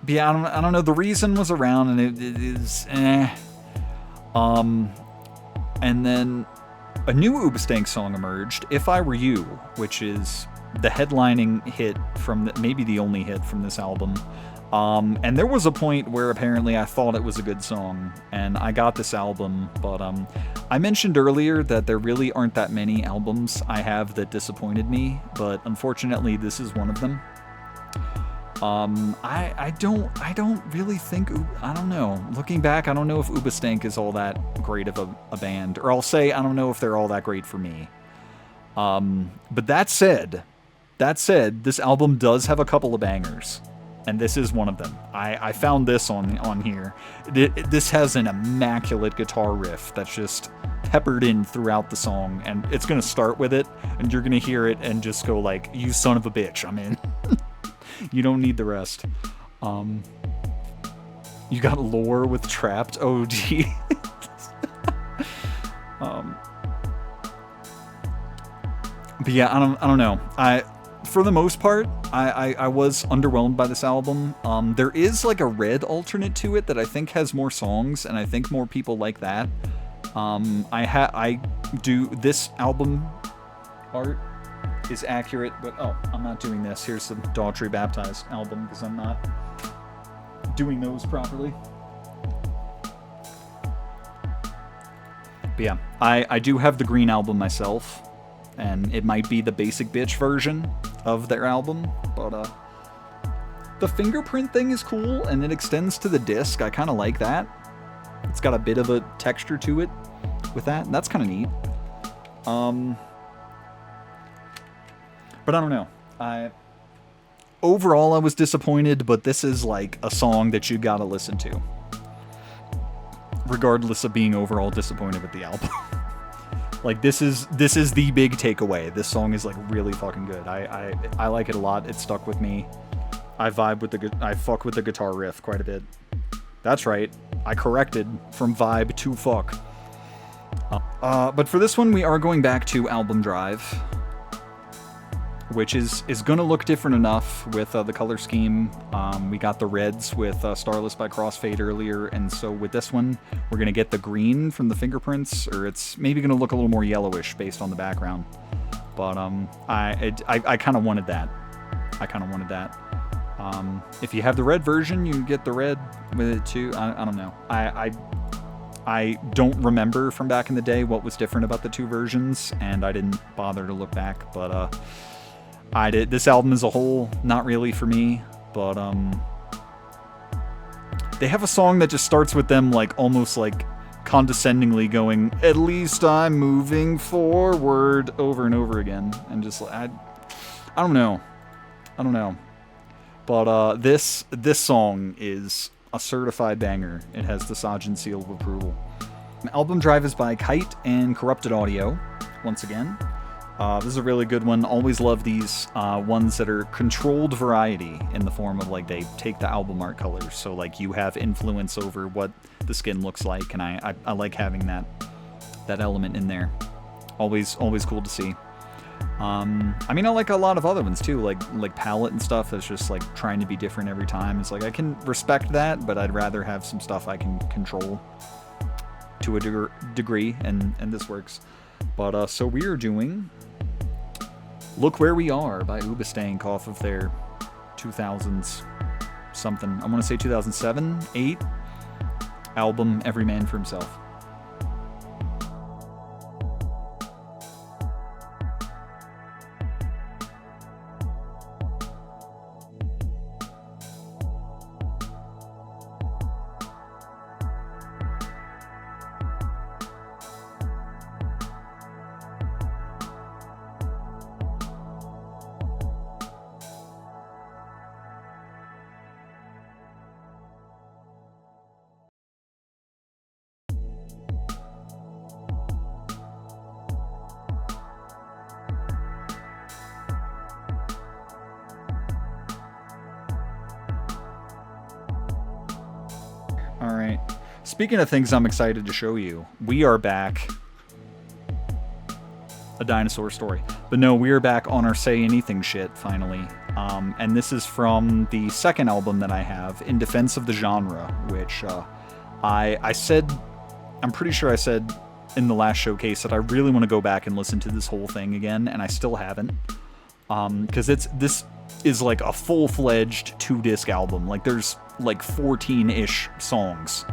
yeah, I don't know. The Reason was around, and it is and then a new Ubestank song emerged, If I Were You, which is the headlining hit from maybe the only hit from this album. And there was a point where apparently I thought it was a good song, and I got this album, but I mentioned earlier that there really aren't that many albums I have that disappointed me, but unfortunately this is one of them. I don't really think, I don't know. Looking back, I don't know if Ubestank is all that great of a band, or I'll say I don't know if they're all that great for me. But that said, this album does have a couple of bangers, and this is one of them. I found this on here. This has an immaculate guitar riff that's just peppered in throughout the song, and it's gonna start with it, and you're gonna hear it and just go like, you son of a bitch, I'm in. You don't need the rest. You got lore with Trapped. Oh, gee. But yeah, I don't know. For the most part, I was underwhelmed by this album. There is like a red alternate to it that I think has more songs, and I think more people like that. I do this album art is accurate, but I'm not doing this. Here's the Daughtry Baptized album, because I'm not doing those properly. But yeah, I do have the Green album myself, and it might be the basic bitch version of their album, but the fingerprint thing is cool, and it extends to the disc. I kind of like that. It's got a bit of a texture to it with that, and that's kind of neat. But I don't know. Overall, I was disappointed, but this is like a song that you gotta listen to, regardless of being overall disappointed with the album. Like, this is the big takeaway. This song is like really fucking good. I like it a lot. It stuck with me. I fuck with the guitar riff quite a bit. That's right. I corrected from vibe to fuck. But for this one, we are going back to Album Drive, which is going to look different enough with the color scheme. We got the reds with Starless by Crossfade earlier, and so with this one, we're going to get the green from the fingerprints, or it's maybe going to look a little more yellowish based on the background. But I kind of wanted that. If you have the red version, you get the red with it too. I don't know. I don't remember from back in the day what was different about the two versions, and I didn't bother to look back, but I did. This album as a whole, not really for me, but they have a song that just starts with them like almost like condescendingly going, "At least I'm moving forward," over and over again, and just I don't know, but this song is a certified banger. It has the Sajin seal of approval. Album Drive is by Kite and Corrupted Audio, once again. This is a really good one. Always love these ones that are controlled variety in the form of like they take the album art colors, so like you have influence over what the skin looks like, and I like having that element in there. Always cool to see. I mean, I like a lot of other ones too, like palette and stuff that's just like trying to be different every time. It's like I can respect that, but I'd rather have some stuff I can control to a degree, and this works. But so we are doing Look Where We Are by Ubastank off of their 2000s something. I want to say 2007, 8 album Every Man for Himself. Alright. Speaking of things I'm excited to show you, we are back. A dinosaur story. But no, we are back on our Say Anything shit, finally. And this is from the second album that I have, In Defense of the Genre, which I said, I'm pretty sure I said in the last showcase that I really want to go back and listen to this whole thing again, and I still haven't. Because this is like a full-fledged 2-disc album. Like there's like 14-ish songs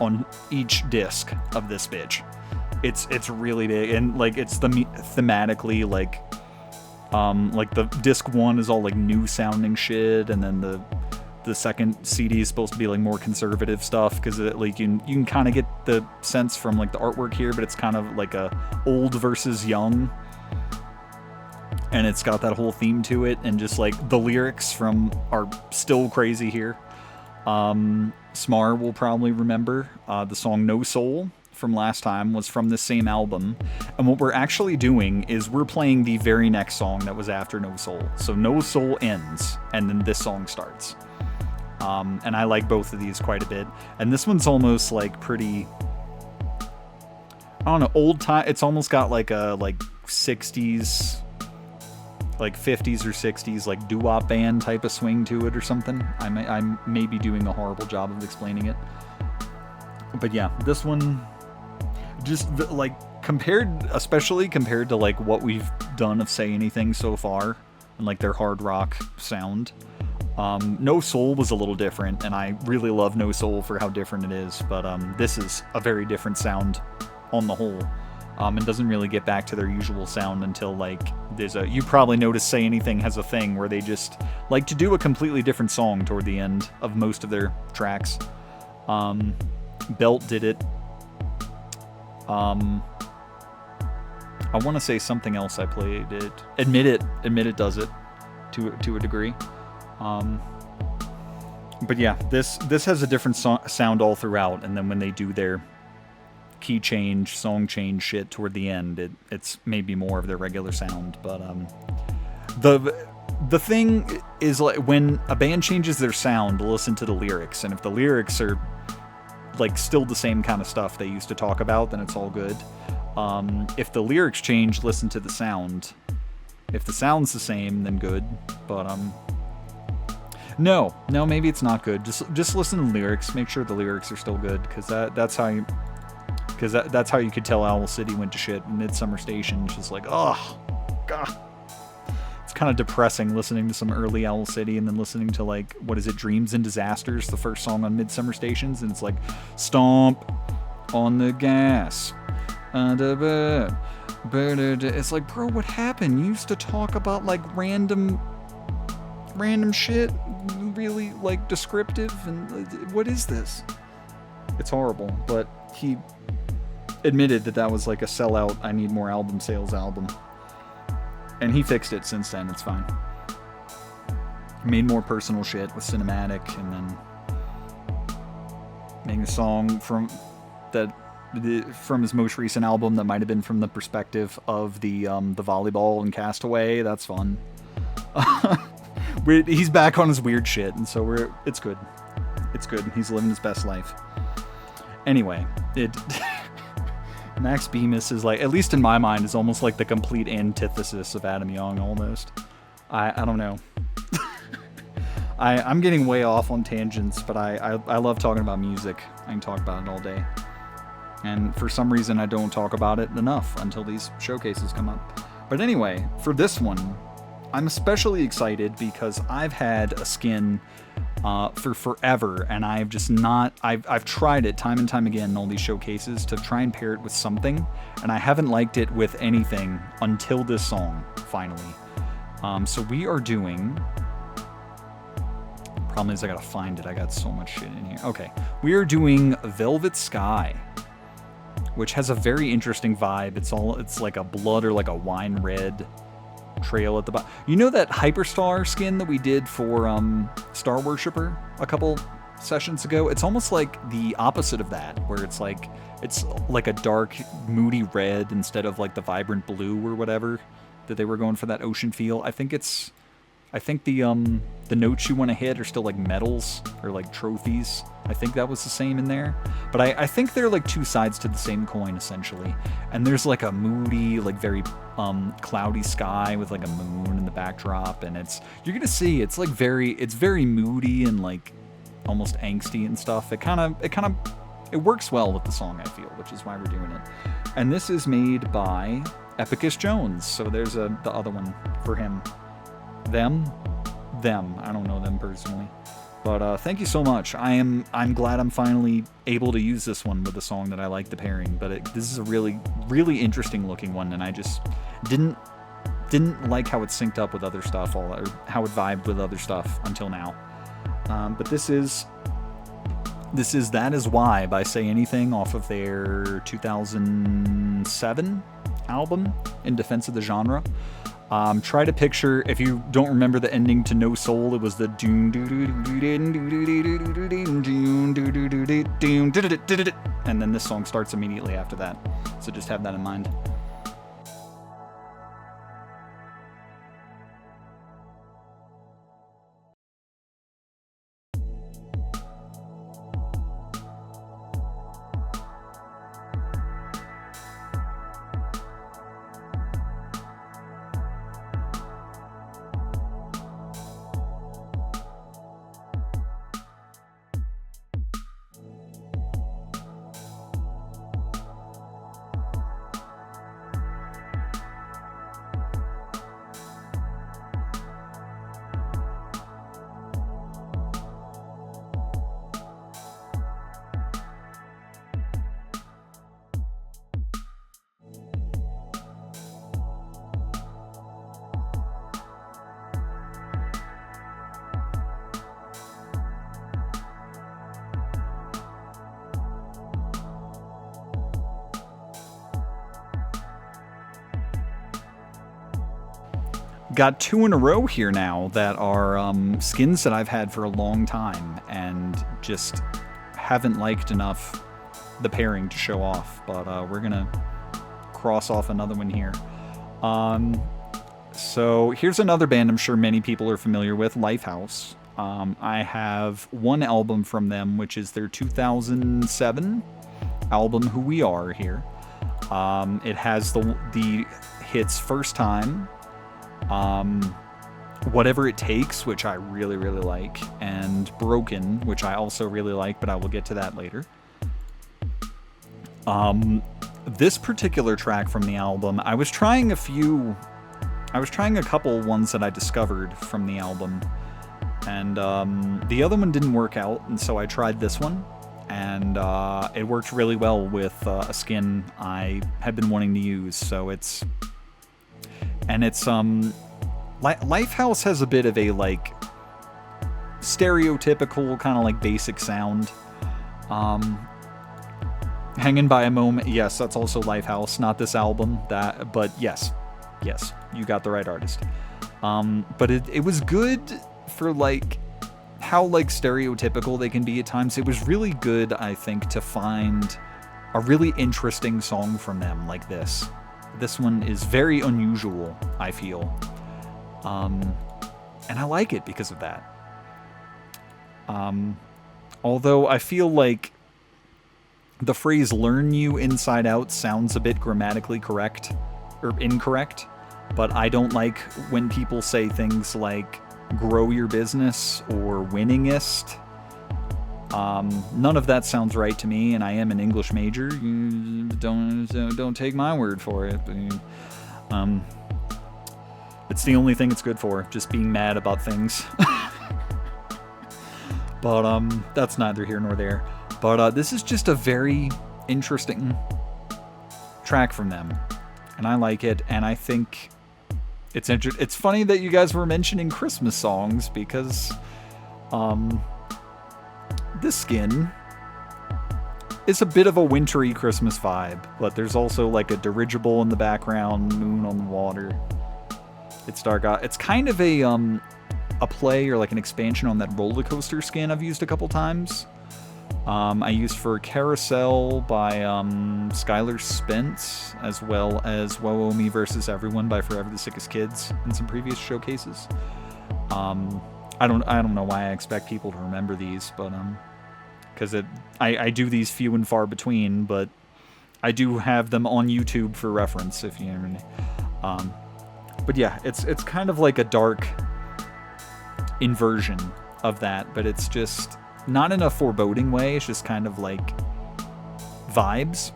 on each disc of this bitch. It's really big, and like it's thematically like the disc 1 is all like new sounding shit, and then the second CD is supposed to be like more conservative stuff, because like you can kind of get the sense from like the artwork here, but it's kind of like a old versus young, and it's got that whole theme to it, and just like the lyrics are still crazy here. Smar will probably remember the song No Soul from last time was from this same album, and what we're actually doing is we're playing the very next song that was after No Soul. So No Soul ends, and then this song starts. And I like both of these quite a bit, and this one's almost like pretty, I don't know, old time. It's almost got like a 60s, like 50s or 60s like doo-wop band type of swing to it or something. I may be doing a horrible job of explaining it, but yeah, this one just like especially compared to like what we've done of Say Anything so far and like their hard rock sound, No Soul was a little different, and I really love No Soul for how different it is, but this is a very different sound on the whole. And doesn't really get back to their usual sound until like you probably noticed Say Anything has a thing where they just like to do a completely different song toward the end of most of their tracks. Belt did it. I want to say something else I played it. Admit It does it to a degree. But yeah, this has a different sound all throughout, and then when they do their key change, song change shit toward the end, it's maybe more of their regular sound. But the thing is, like, when a band changes their sound, listen to the lyrics, and if the lyrics are like still the same kind of stuff they used to talk about, then it's all good. If the lyrics change, listen to the sound. If the sound's the same, then good. But no, maybe it's not good. Just listen to the lyrics. Make sure the lyrics are still good, because that's how you could tell Owl City went to shit. Midsummer Station, it's just like, oh god, it's kind of depressing listening to some early Owl City and then listening to, like, what is it, Dreams and Disasters, the first song on Midsummer Stations, and it's like, stomp on the gas. It's like, bro, what happened? You used to talk about like random shit, really like descriptive, and what is this? It's horrible, but he admitted that that was like a sellout, I need more album sales album. And he fixed it since then, it's fine. Made more personal shit with cinematic, and then making a song from his most recent album that might have been from the perspective of the volleyball and Castaway. That's fun. He's back on his weird shit, and so it's good. It's good. He's living his best life. Anyway, Max Bemis is like, at least in my mind, is almost like the complete antithesis of Adam Young, almost. I don't know. I'm getting way off on tangents, but I love talking about music. I can talk about it all day. And for some reason, I don't talk about it enough until these showcases come up. But anyway, for this one, I'm especially excited because I've had a skin for forever, and I've just not... I've tried it time and time again in all these showcases to try and pair it with something, and I haven't liked it with anything until this song, finally. So we are doing... Problem is I gotta find it. I got so much shit in here. Okay. We are doing Velvet Sky, which has a very interesting vibe. It's like a blood or like a wine red trail at the bottom. You know that Hyperstar skin that we did for Star Worshipper a couple sessions ago? It's almost like the opposite of that, where it's like a dark, moody red instead of like the vibrant blue or whatever that they were going for, that ocean feel. I think the notes you want to hit are still like medals or like trophies. I think that was the same in there. But I think they're like two sides to the same coin, essentially. And there's like a moody, like very cloudy sky with like a moon in the backdrop, and you're gonna see it's very moody and like almost angsty and stuff. It works well with the song, I feel, which is why we're doing it. And this is made by Epicus Jones. So there's the other one for him. Them. I don't know them personally, but thank you so much. I'm glad I'm finally able to use this one with a song that I like the pairing. But this is a really, really interesting looking one, and I just didn't like how it synced up with other stuff, or how it vibed with other stuff until now. But this is That Is Why by Say Anything off of their 2007 album, In Defense of the Genre. Try to picture, if you don't remember the ending to No Soul, it was the and then this song starts immediately after that. So just have that in mind. Got two in a row here now that are skins that I've had for a long time and just haven't liked enough the pairing to show off, but we're gonna cross off another one here. So here's another band I'm sure many people are familiar with, Lifehouse. I have one album from them, which is their 2007 album, Who We Are, here. It has the hits First Time, Whatever It Takes, which I really, really like, and Broken, which I also really like, but I will get to that later. This particular track from the album, I was trying a couple ones that I discovered from the album, and the other one didn't work out, and so I tried this one, and it worked really well with a skin I had been wanting to use. So it's Lifehouse has a bit of a like stereotypical kind of like basic sound. Hanging by a Moment. Yes, that's also Lifehouse, not this album. But yes, you got the right artist. But it was good for like how like stereotypical they can be at times. It was really good, I think, to find a really interesting song from them like this. This one is very unusual, I feel. And I like it because of that. Although I feel like the phrase "learn you inside out" sounds a bit grammatically correct or incorrect, but I don't like when people say things like "grow your business" or "winningest." None of that sounds right to me, and I am an English major. You don't take my word for it. It's the only thing it's good for, just being mad about things. But that's neither here nor there. But this is just a very interesting track from them, and I like it. And I think it's funny that you guys were mentioning Christmas songs, because this skin is a bit of a wintry Christmas vibe, but there's also like a dirigible in the background, moon on the water. It's dark out. It's kind of a play or like an expansion on that roller coaster skin I've used a couple times. I used for Carousel by Skylar Spence, as well as Woe Me Versus Everyone by Forever the Sickest Kids in some previous showcases. I don't know why I expect people to remember these, but because I do these few and far between, but I do have them on YouTube for reference if you ever. But yeah, it's kind of like a dark inversion of that, but it's just not in a foreboding way. It's just kind of like vibes.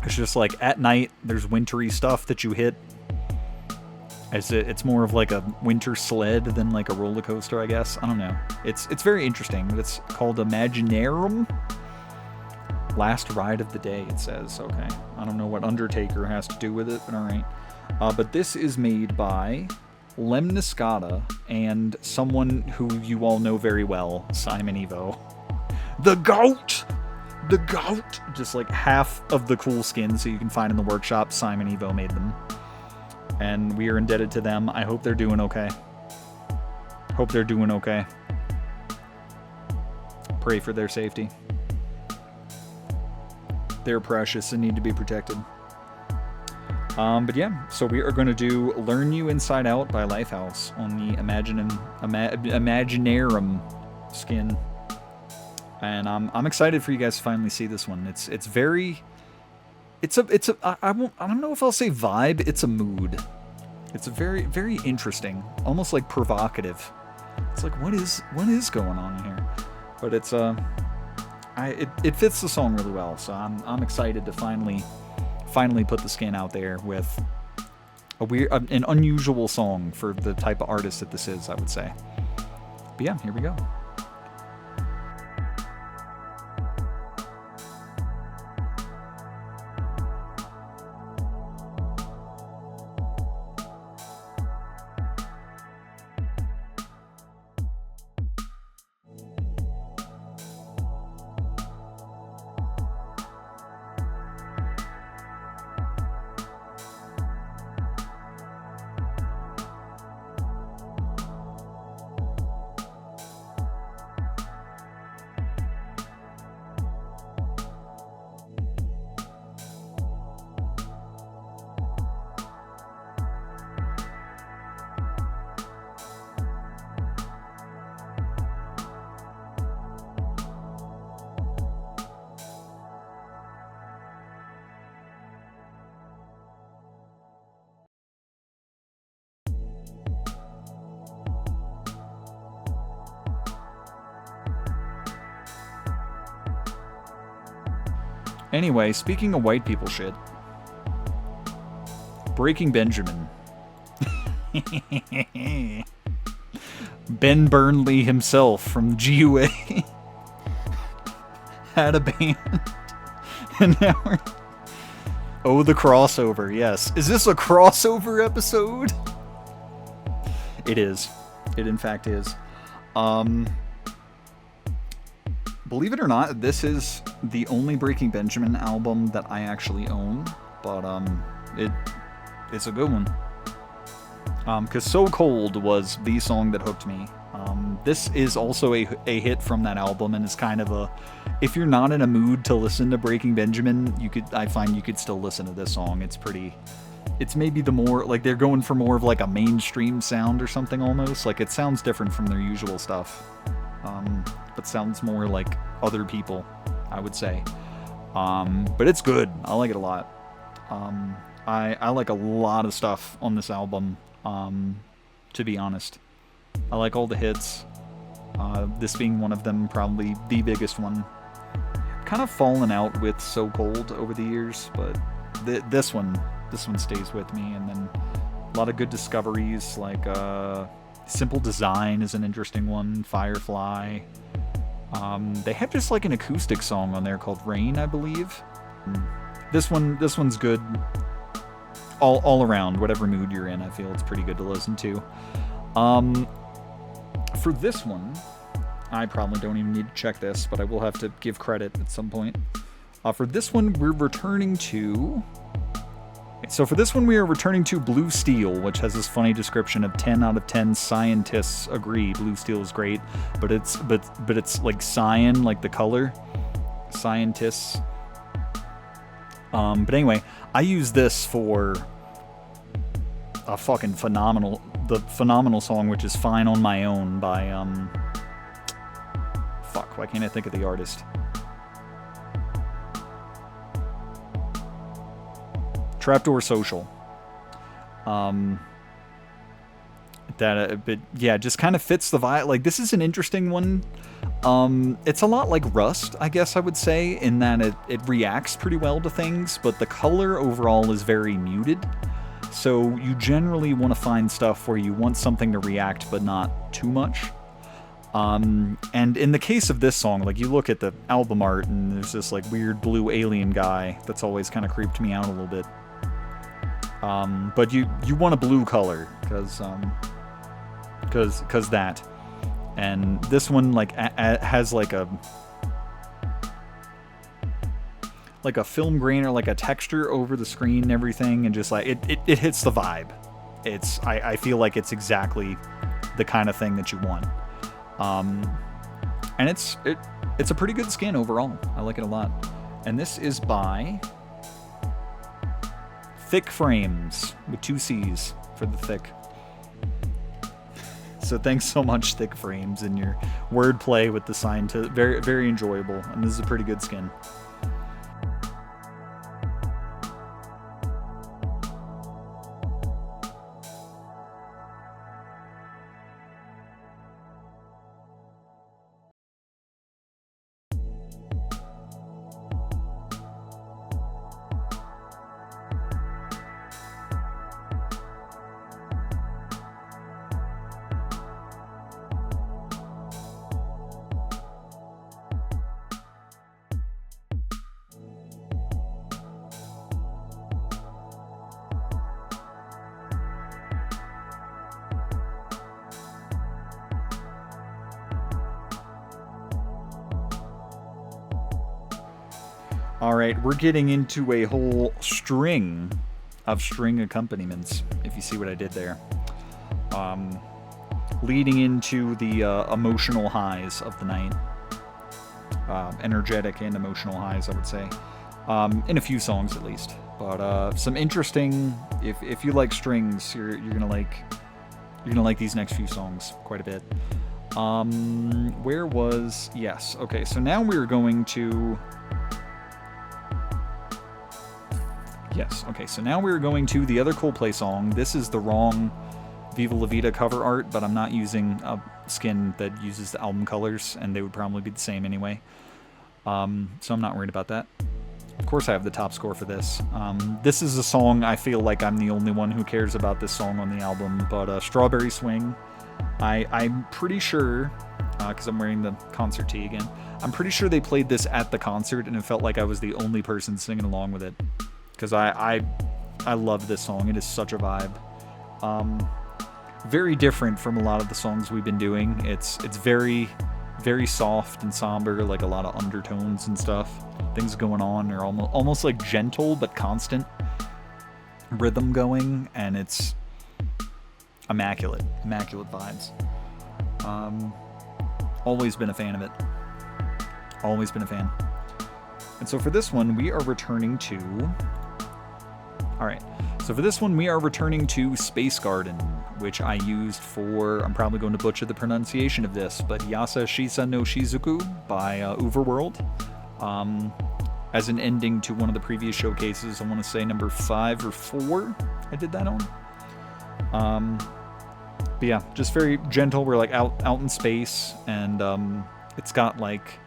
It's just like at night there's wintry stuff that you hit. It's more of like a winter sled than like a roller coaster, I guess. I don't know. It's very interesting. It's called Imaginarium. Last Ride of the Day, it says. Okay. I don't know what Undertaker has to do with it, but alright. But this is made by Lemniscata and someone who you all know very well, Simon Evo. The GOAT! The GOAT! Just like half of the cool skins that you can find in the workshop, Simon Evo made them. And we are indebted to them. I hope they're doing okay. Hope they're doing okay. Pray for their safety. They're precious and need to be protected. But yeah, so we are going to do Learn You Inside Out by Lifehouse on the Imaginarium skin. And I'm excited for you guys to finally see this one. It's I don't know if I'll say vibe, it's a mood. It's a very, very interesting, almost like provocative. It's like, what is going on here? But it's it fits the song really well, so I'm excited to finally put the skin out there with an unusual song for the type of artist that this is, I would say. But yeah, here we go. Anyway, speaking of white people shit, Breaking Benjamin. Ben Burnley himself from GUA had a band. And now we're... Oh, the crossover, yes. Is this a crossover episode? It is. It in fact is. Believe it or not, this is the only Breaking Benjamin album that I actually own, but it's a good one. Because So Cold was the song that hooked me. This is also a hit from that album, and is kind of a, if you're not in a mood to listen to Breaking Benjamin, I find you could still listen to this song. It's maybe the more, like, they're going for more of like a mainstream sound or something almost. Like, it sounds different from their usual stuff. But sounds more like other people, I would say. But it's good. I like it a lot. I like a lot of stuff on this album, to be honest. I like all the hits. This being one of them, probably the biggest one. Kind of fallen out with So Cold over the years, but this one stays with me. And then a lot of good discoveries, like Simple Design is an interesting one. Firefly. They have just like an acoustic song on there called Rain, I believe. This one's good. All around, whatever mood you're in, I feel it's pretty good to listen to. For this one, I probably don't even need to check this, but I will have to give credit at some point. For this one, we're returning to... So for this one, we are returning to Blue Steel, which has this funny description of 10 out of 10 scientists agree Blue Steel is great, but it's like cyan, like the color. Scientists. But anyway, I use this for a fucking phenomenal song, which is Fine on My Own by, fuck, why can't I think of the artist? Trapdoor Social. But yeah, just kind of fits the vibe. Like, this is an interesting one. It's a lot like Rust, I guess I would say, in that it reacts pretty well to things, but the color overall is very muted. So you generally want to find stuff where you want something to react, but not too much. And in the case of this song, like, you look at the album art and there's this like weird blue alien guy that's always kind of creeped me out a little bit. But you want a blue color because that. And this one like has like a film grain or like a texture over the screen and everything, and just like it hits the vibe. I feel like it's exactly the kind of thing that you want. And it's a pretty good skin overall. I like it a lot. And this is by Thick Frames, with 2 C's for the thick. So thanks so much, Thick Frames, and your wordplay with the scientist. Very, very enjoyable, and this is a pretty good skin. Alright, we're getting into a whole string of string accompaniments, if you see what I did there. Leading into the emotional highs of the night. Energetic and emotional highs, I would say. In a few songs, at least. But some interesting... If you like strings, you're gonna like these next few songs quite a bit. Where was... Yes, okay, so now we're going to... Yes, okay, so now we're going to the other Coldplay song. This is the wrong Viva La Vida cover art, but I'm not using a skin that uses the album colors, and they would probably be the same anyway. So I'm not worried about that. Of course I have the top score for this. This is a song I feel like I'm the only one who cares about this song on the album, but Strawberry Swing, I'm pretty sure, because I'm wearing the concert tee again, I'm pretty sure they played this at the concert, and it felt like I was the only person singing along with it. Because I love this song. It is such a vibe. Very different from a lot of the songs we've been doing. It's very very soft and somber, like a lot of undertones and stuff. Things going on are almost like gentle but constant rhythm going, and it's immaculate vibes. Always been a fan of it. Always been a fan. And so for this one, we are returning to... Alright, so for this one, we are returning to Space Garden, which I used for... I'm probably going to butcher the pronunciation of this, but Yasa Shisa no Shizuku by Overworld. As an ending to one of the previous showcases, I want to say number 5 or 4 I did that on. But yeah, just very gentle. We're like out in space, and it's got like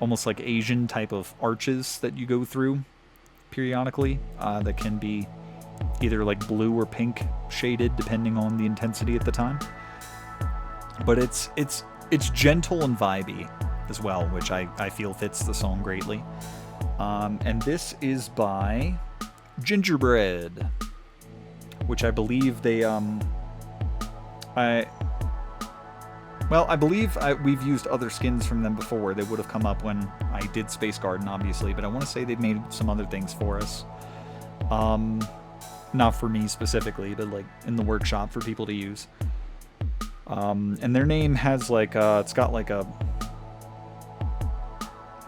almost like Asian type of arches that you go through periodically that can be either like blue or pink shaded depending on the intensity at the time. But it's gentle and vibey as well, which I feel fits the song greatly. And this is by Gingerbread, which I believe they I believe we've used other skins from them before. They would have come up when I did Space Garden, obviously, but I want to say they've made some other things for us. Not for me specifically, but like in the workshop for people to use. And their name has like, it's got like a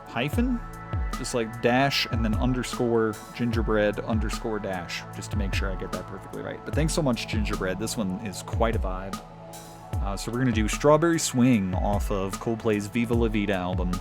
hyphen? Just like dash and then underscore gingerbread underscore dash, just to make sure I get that perfectly right. But thanks so much, Gingerbread. This one is quite a vibe. So we're going to do Strawberry Swing off of Coldplay's Viva La Vida album.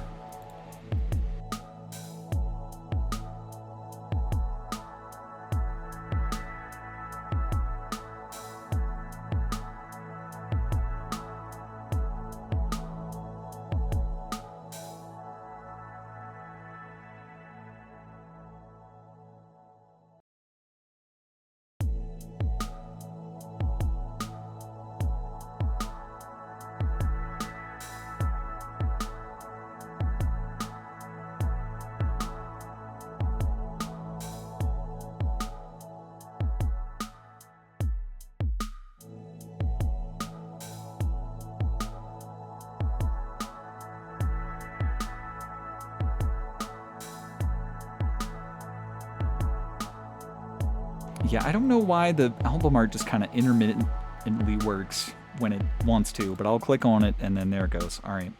Yeah, I don't know why the album art just kind of intermittently works when it wants to, but I'll click on it and then there it goes. All right.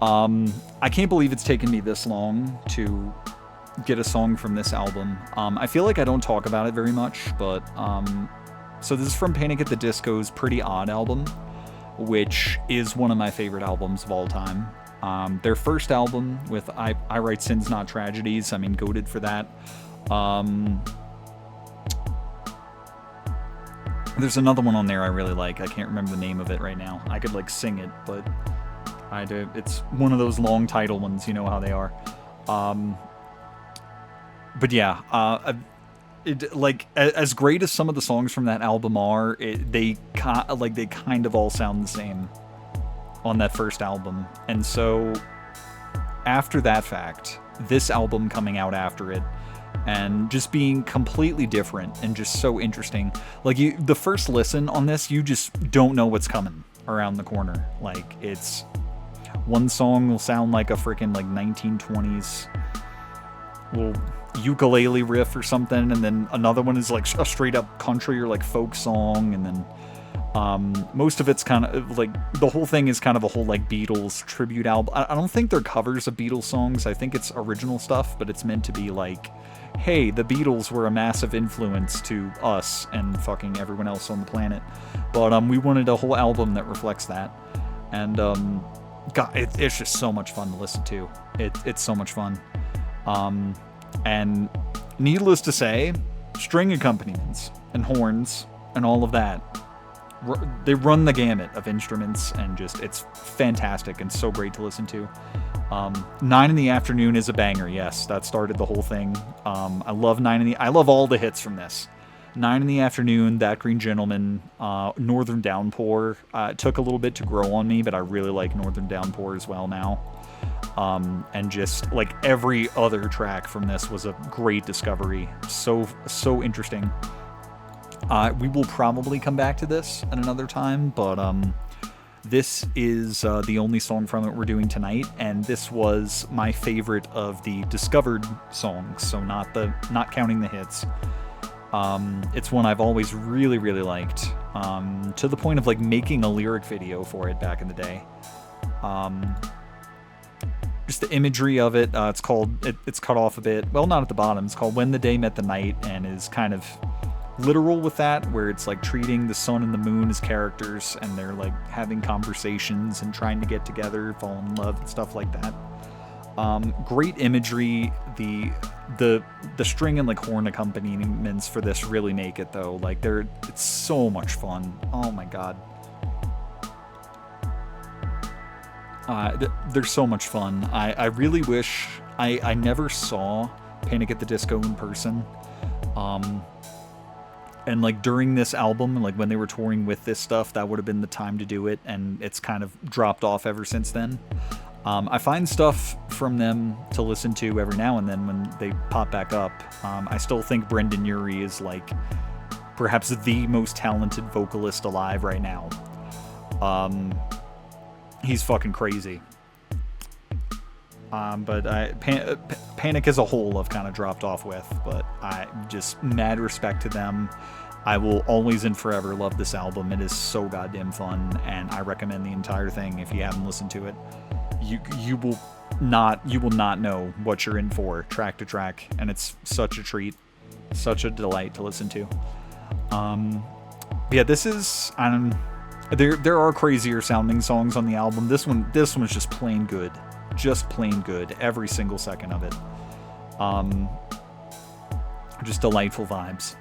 I can't believe it's taken me this long to get a song from this album. I feel like I don't talk about it very much, but so this is from Panic at the Disco's Pretty Odd album, which is one of my favorite albums of all time. Their first album with I Write Sins Not Tragedies, I mean, goated for that. There's another one on there I really like. I can't remember the name of it right now. I could like sing it, but I do. It's one of those long title ones. You know how they are. But yeah, like as great as some of the songs from that album are, they kind of all sound the same on that first album. And so after that fact, this album coming out after it, and just being completely different and just so interesting. Like the first listen on this, you just don't know what's coming around the corner. Like it's one song will sound like a freaking like 1920s little ukulele riff or something, and then another one is like a straight up country or like folk song, and then most of it's kind of like the whole thing is kind of a whole like Beatles tribute album. I don't think they're covers of Beatles songs. I think it's original stuff, but it's meant to be like, hey, the Beatles were a massive influence to us and fucking everyone else on the planet. But we wanted a whole album that reflects that. And God, it's just so much fun to listen to. It's so much fun. And needless to say, string accompaniments and horns and all of that, they run the gamut of instruments, and just it's fantastic and so great to listen to. 9 in the Afternoon is a banger. Yes, that started the whole thing. I love I love all the hits from this. 9 in the Afternoon, That Green Gentleman, Northern Downpour. It took a little bit to grow on me, but I really like Northern Downpour as well now. And just like every other track from this was a great discovery. So interesting. We will probably come back to this at another time, but This is the only song from it we're doing tonight, and this was my favorite of the discovered songs, so not counting the hits. It's one I've always really, really liked, to the point of like making a lyric video for it back in the day. Just the imagery of it, it's cut off a bit. Well, not at the bottom. It's called When the Day Met the Night, and is kind of literal with that, where it's like treating the sun and the moon as characters, and they're like having conversations and trying to get together, fall in love, and stuff like that. Great imagery. The string and like horn accompaniments for this really make it though. Like it's so much fun. Oh my god. They're so much fun. I really wish I never saw Panic at the Disco in person. And like during this album, like when they were touring with this stuff, that would have been the time to do it, and it's kind of dropped off ever since then. I find stuff from them to listen to every now and then when they pop back up. I still think Brendan Urie is like perhaps the most talented vocalist alive right now. He's fucking crazy. But Panic as a whole I've kind of dropped off with, but I just mad respect to them. I will always and forever love this album. It is so goddamn fun, and I recommend the entire thing if you haven't listened to it. You will not know what you're in for track to track, and it's such a treat, such a delight to listen to. Yeah, this is there are crazier sounding songs on the album. This one is just plain good. Just plain good, every single second of it. Just delightful vibes.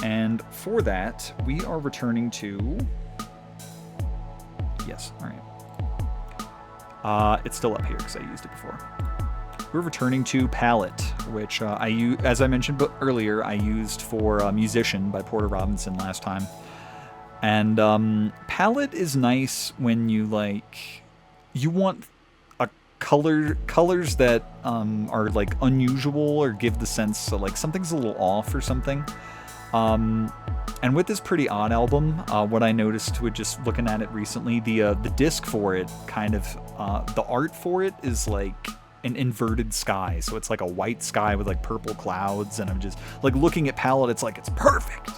And for that, we are returning to... Yes, alright. It's still up here because I used it before. We're returning to Palette, which as I mentioned earlier, I used for Musician by Porter Robinson last time. And Palette is nice when you want colors that are like unusual or give the sense so like something's a little off or something. And with this pretty odd album, what I noticed with just looking at it recently, the disc for it kind of the art for it is like an inverted sky, so it's like a white sky with like purple clouds, and I'm just like looking at Palette, it's like it's perfect.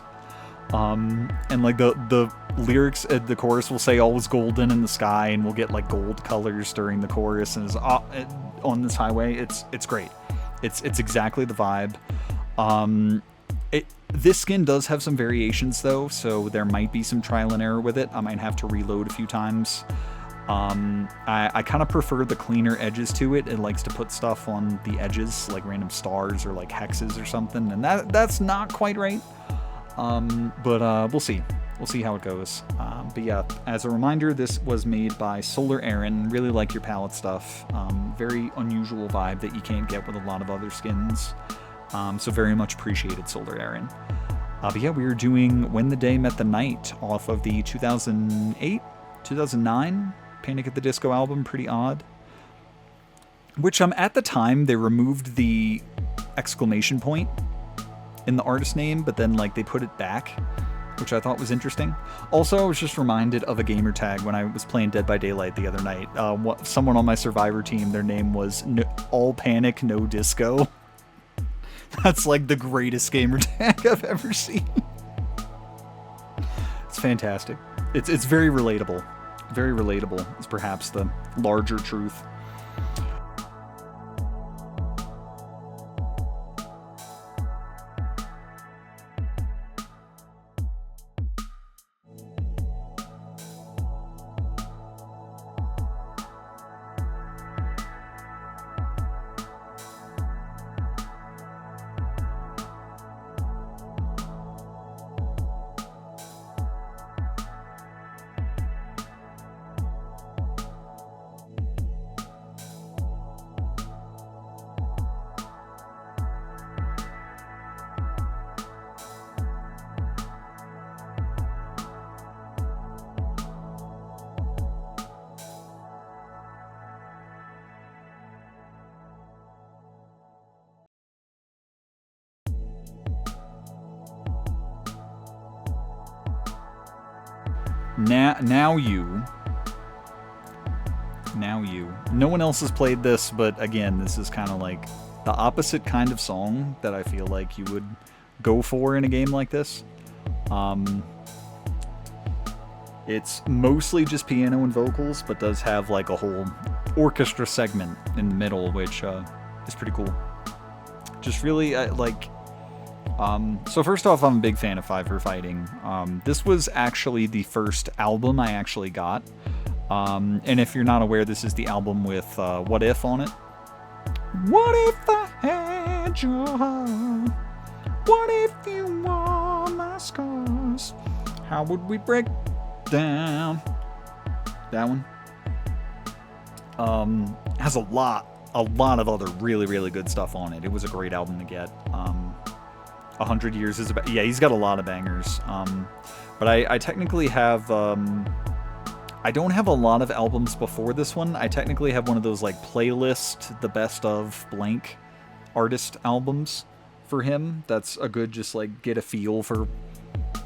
And like the lyrics, the chorus will say all was golden in the sky, and we'll get like gold colors during the chorus, and it's on this highway. It's great. It's exactly the vibe. This skin does have some variations though, so there might be some trial and error with it. I might have to reload a few times. I kind of prefer the cleaner edges to it. It likes to put stuff on the edges, like random stars or like hexes or something, and that's not quite right. But we'll see. We'll see how it goes. But yeah, as a reminder, this was made by Solar Aaron. Really like your Palette stuff. Very unusual vibe that you can't get with a lot of other skins. So very much appreciated, Solar Aaron. But yeah, we were doing When the Day Met the Night off of the 2008, 2009 Panic at the Disco album, Pretty Odd. Which at the time, they removed the exclamation point in the artist name, but then like they put it back, which I thought was interesting. Also, I was just reminded of a gamer tag when I was playing Dead by Daylight the other night. Someone on my Survivor team, their name was All Panic, No Disco. That's like the greatest gamer tag I've ever seen. It's fantastic. It's very relatable. Very relatable is perhaps the larger truth. Now you Now You. No one else has played this, but again, this is kind of like the opposite kind of song that I feel like you would go for in a game like this. It's mostly just piano and vocals, but does have like a whole orchestra segment in the middle, which is pretty cool. Just really so first off, I'm a big fan of Five for Fighting. This was actually the first album I actually got. And if you're not aware, this is the album with What If on it. What if I had your heart? What if you wore my scars? How would we break down? That one. Has a lot of other really, really good stuff on it. It was a great album to get. 100 Years is about... Yeah, he's got a lot of bangers. But I technically have... I don't have a lot of albums before this one. I technically have one of those, like, playlist, the best of blank artist albums for him. That's a good, just, like, get a feel for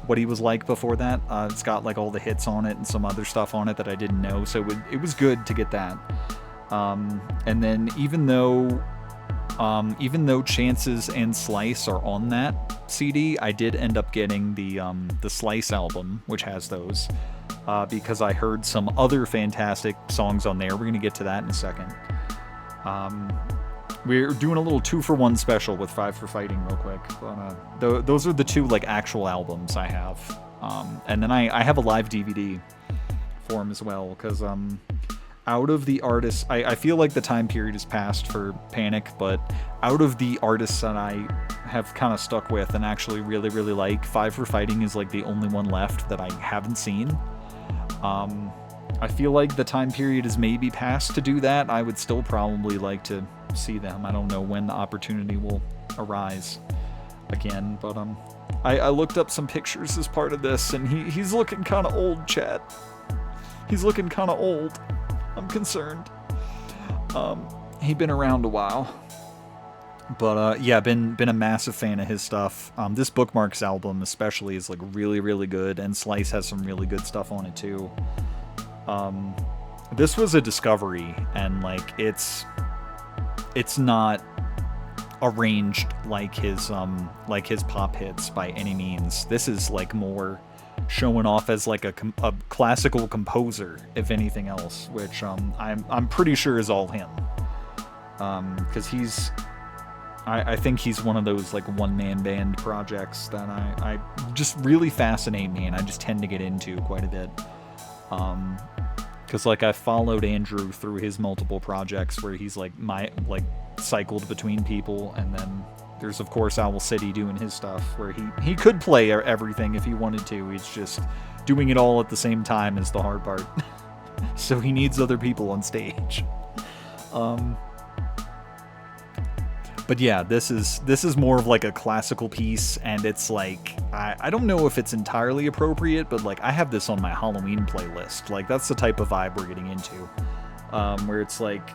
what he was like before that. It's got, like, all the hits on it and some other stuff on it that I didn't know, so it was good to get that. And then even though Chances and Slice are on that CD, I did end up getting the Slice album, which has those, because I heard some other fantastic songs on there. We're going to get to that in a second. We're doing a little 2-for-1 special with Five for Fighting real quick. But, those are the two like actual albums I have. And then I have a live DVD for him as well, because out of the artists, I feel like the time period is past for Panic, but out of the artists that I have kind of stuck with and actually really, really like, Five for Fighting is like the only one left that I haven't seen. I feel like the time period is maybe past to do that. I would still probably like to see them. I don't know when the opportunity will arise again, but I looked up some pictures as part of this, and he's looking kind of old, chat. He's looking kind of old. I'm concerned. He'd been around a while. But yeah, been a massive fan of his stuff. This Bookmarks album especially is like really, really good, and Slice has some really good stuff on it too. This was a discovery, and like it's not arranged like his pop hits by any means. This is like more showing off as like a classical composer, if anything else, which I'm pretty sure is all him. Because I think he's one of those like one-man band projects that I just really fascinate me, and I just tend to get into quite a bit. Because like I followed Andrew through his multiple projects where he's like cycled between people, and then there's of course Owl City doing his stuff where he could play everything if he wanted to. He's just doing it all at the same time is the hard part. So he needs other people on stage. But yeah, this is more of like a classical piece, and it's like I don't know if it's entirely appropriate, but like I have this on my Halloween playlist. Like that's the type of vibe we're getting into, where it's like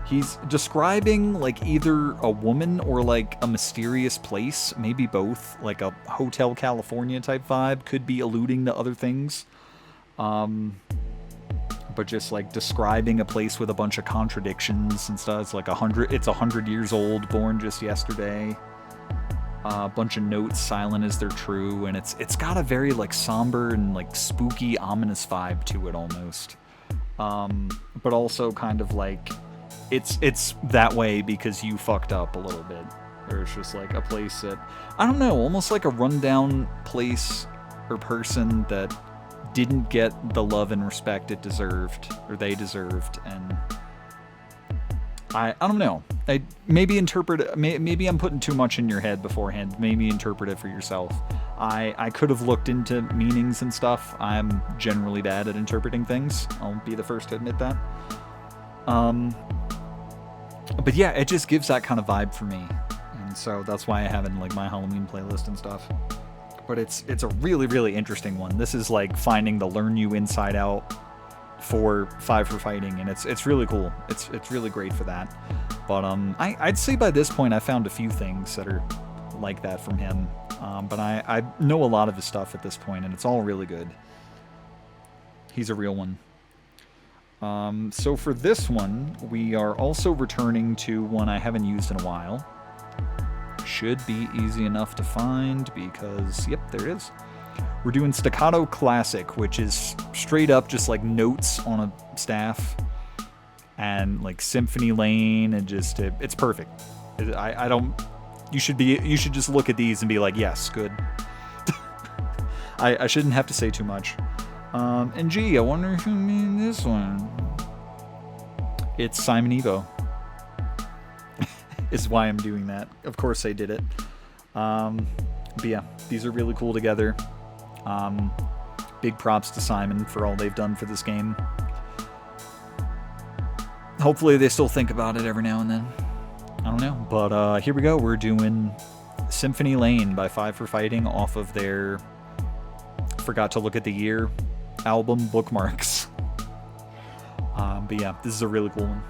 he's describing like either a woman or like a mysterious place, maybe both, like a Hotel California type vibe, could be alluding to other things. But just like describing a place with a bunch of contradictions and stuff. It's like 100 years old, born just yesterday. A bunch of notes, silent as they're true, and it's got a very like somber and like spooky, ominous vibe to it almost. But also kind of like it's that way because you fucked up a little bit. Or it's just like a place that, I don't know, almost like a rundown place or person that didn't get the love and respect it deserved, or they deserved, and I don't know. Maybe I'm putting too much in your head beforehand. Maybe interpret it for yourself. I could have looked into meanings and stuff. I'm generally bad at interpreting things. I'll be the first to admit that. But yeah, it just gives that kind of vibe for me, and so that's why I have it in like my Halloween playlist and stuff. But it's a really, really interesting one. This is like finding the Learn You Inside Out for Five for Fighting, and it's really cool. It's really great for that. But I'd say by this point I found a few things that are like that from him. But I know a lot of his stuff at this point, and it's all really good. He's a real one. So for this one, we are also returning to one I haven't used in a while. Should be easy enough to find because, yep, there it is. We're doing Staccato Classic, which is straight up just like notes on a staff and like Symphony Lane, and just it's perfect. I don't. You should just look at these and be like, yes, good. I shouldn't have to say too much. And gee, I wonder if you mean this one. It's Simon Evo. Is why I'm doing that. Of course I did it. But yeah, these are really cool together. Big props to Simon for all they've done for this game. Hopefully they still think about it every now and then. I don't know. But here we go. We're doing Symphony Lane by Five for Fighting off of their Forgot to Look at the Year album, Bookmarks. But yeah, this is a really cool one.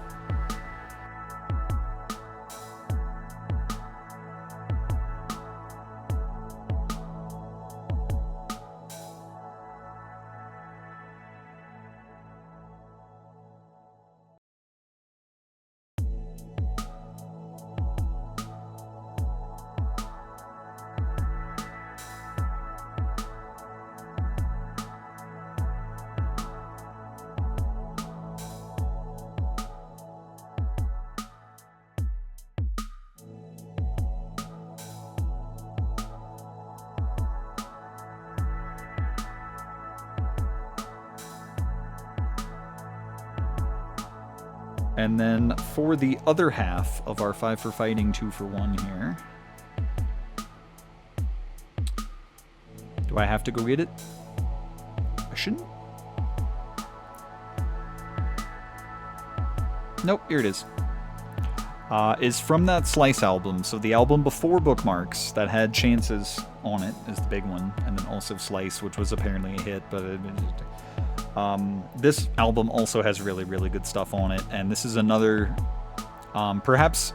And then for the other half of our 5 for Fighting, 2 for 1 here. Do I have to go get it? I shouldn't. Nope, here it is. Is from that Slice album. So the album before Bookmarks that had Chances on it is the big one. And then also Slice, which was apparently a hit, but this album also has really, really good stuff on it, and this is another perhaps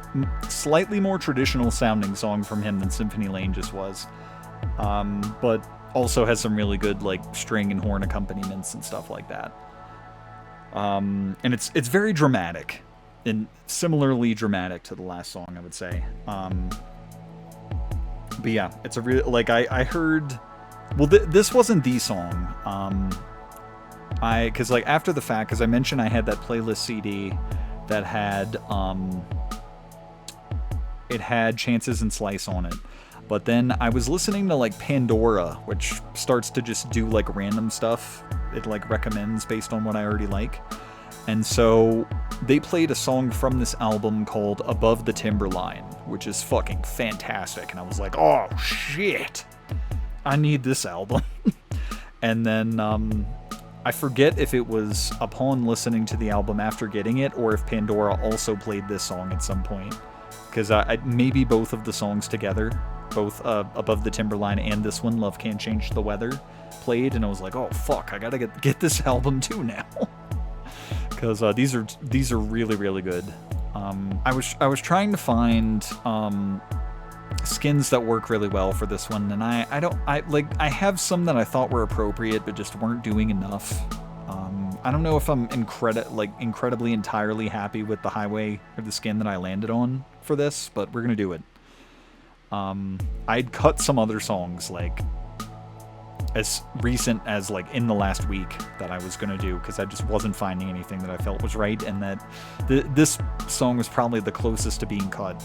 slightly more traditional sounding song from him than Symphony Lane just was, but also has some really good like string and horn accompaniments and stuff like that. And it's very dramatic, and similarly dramatic to the last song, I would say. But yeah, it's a real, like, I heard, well, this wasn't the song. Because like after the fact, because I mentioned I had that playlist CD that had it had Chances and Slice on it, but then I was listening to like Pandora, which starts to just do like random stuff. It like recommends based on what I already like, and so they played a song from this album called Above the Timberline, which is fucking fantastic, and I was like, oh shit, I need this album. And then I forget if it was upon listening to the album after getting it, or if Pandora also played this song at some point. Because maybe both of the songs together, both Above the Timberline and this one, Love Can't Change the Weather, played, and I was like, oh fuck, I gotta get this album too now. Because these are really, really good. I was trying to find skins that work really well for this one, and I have some that I thought were appropriate but just weren't doing enough. I don't know if I'm incredibly entirely happy with the highway or the skin that I landed on for this, but we're gonna do it. I'd cut some other songs like as recent as like in the last week that I was gonna do, because I just wasn't finding anything that I felt was right, and that this song was probably the closest to being cut,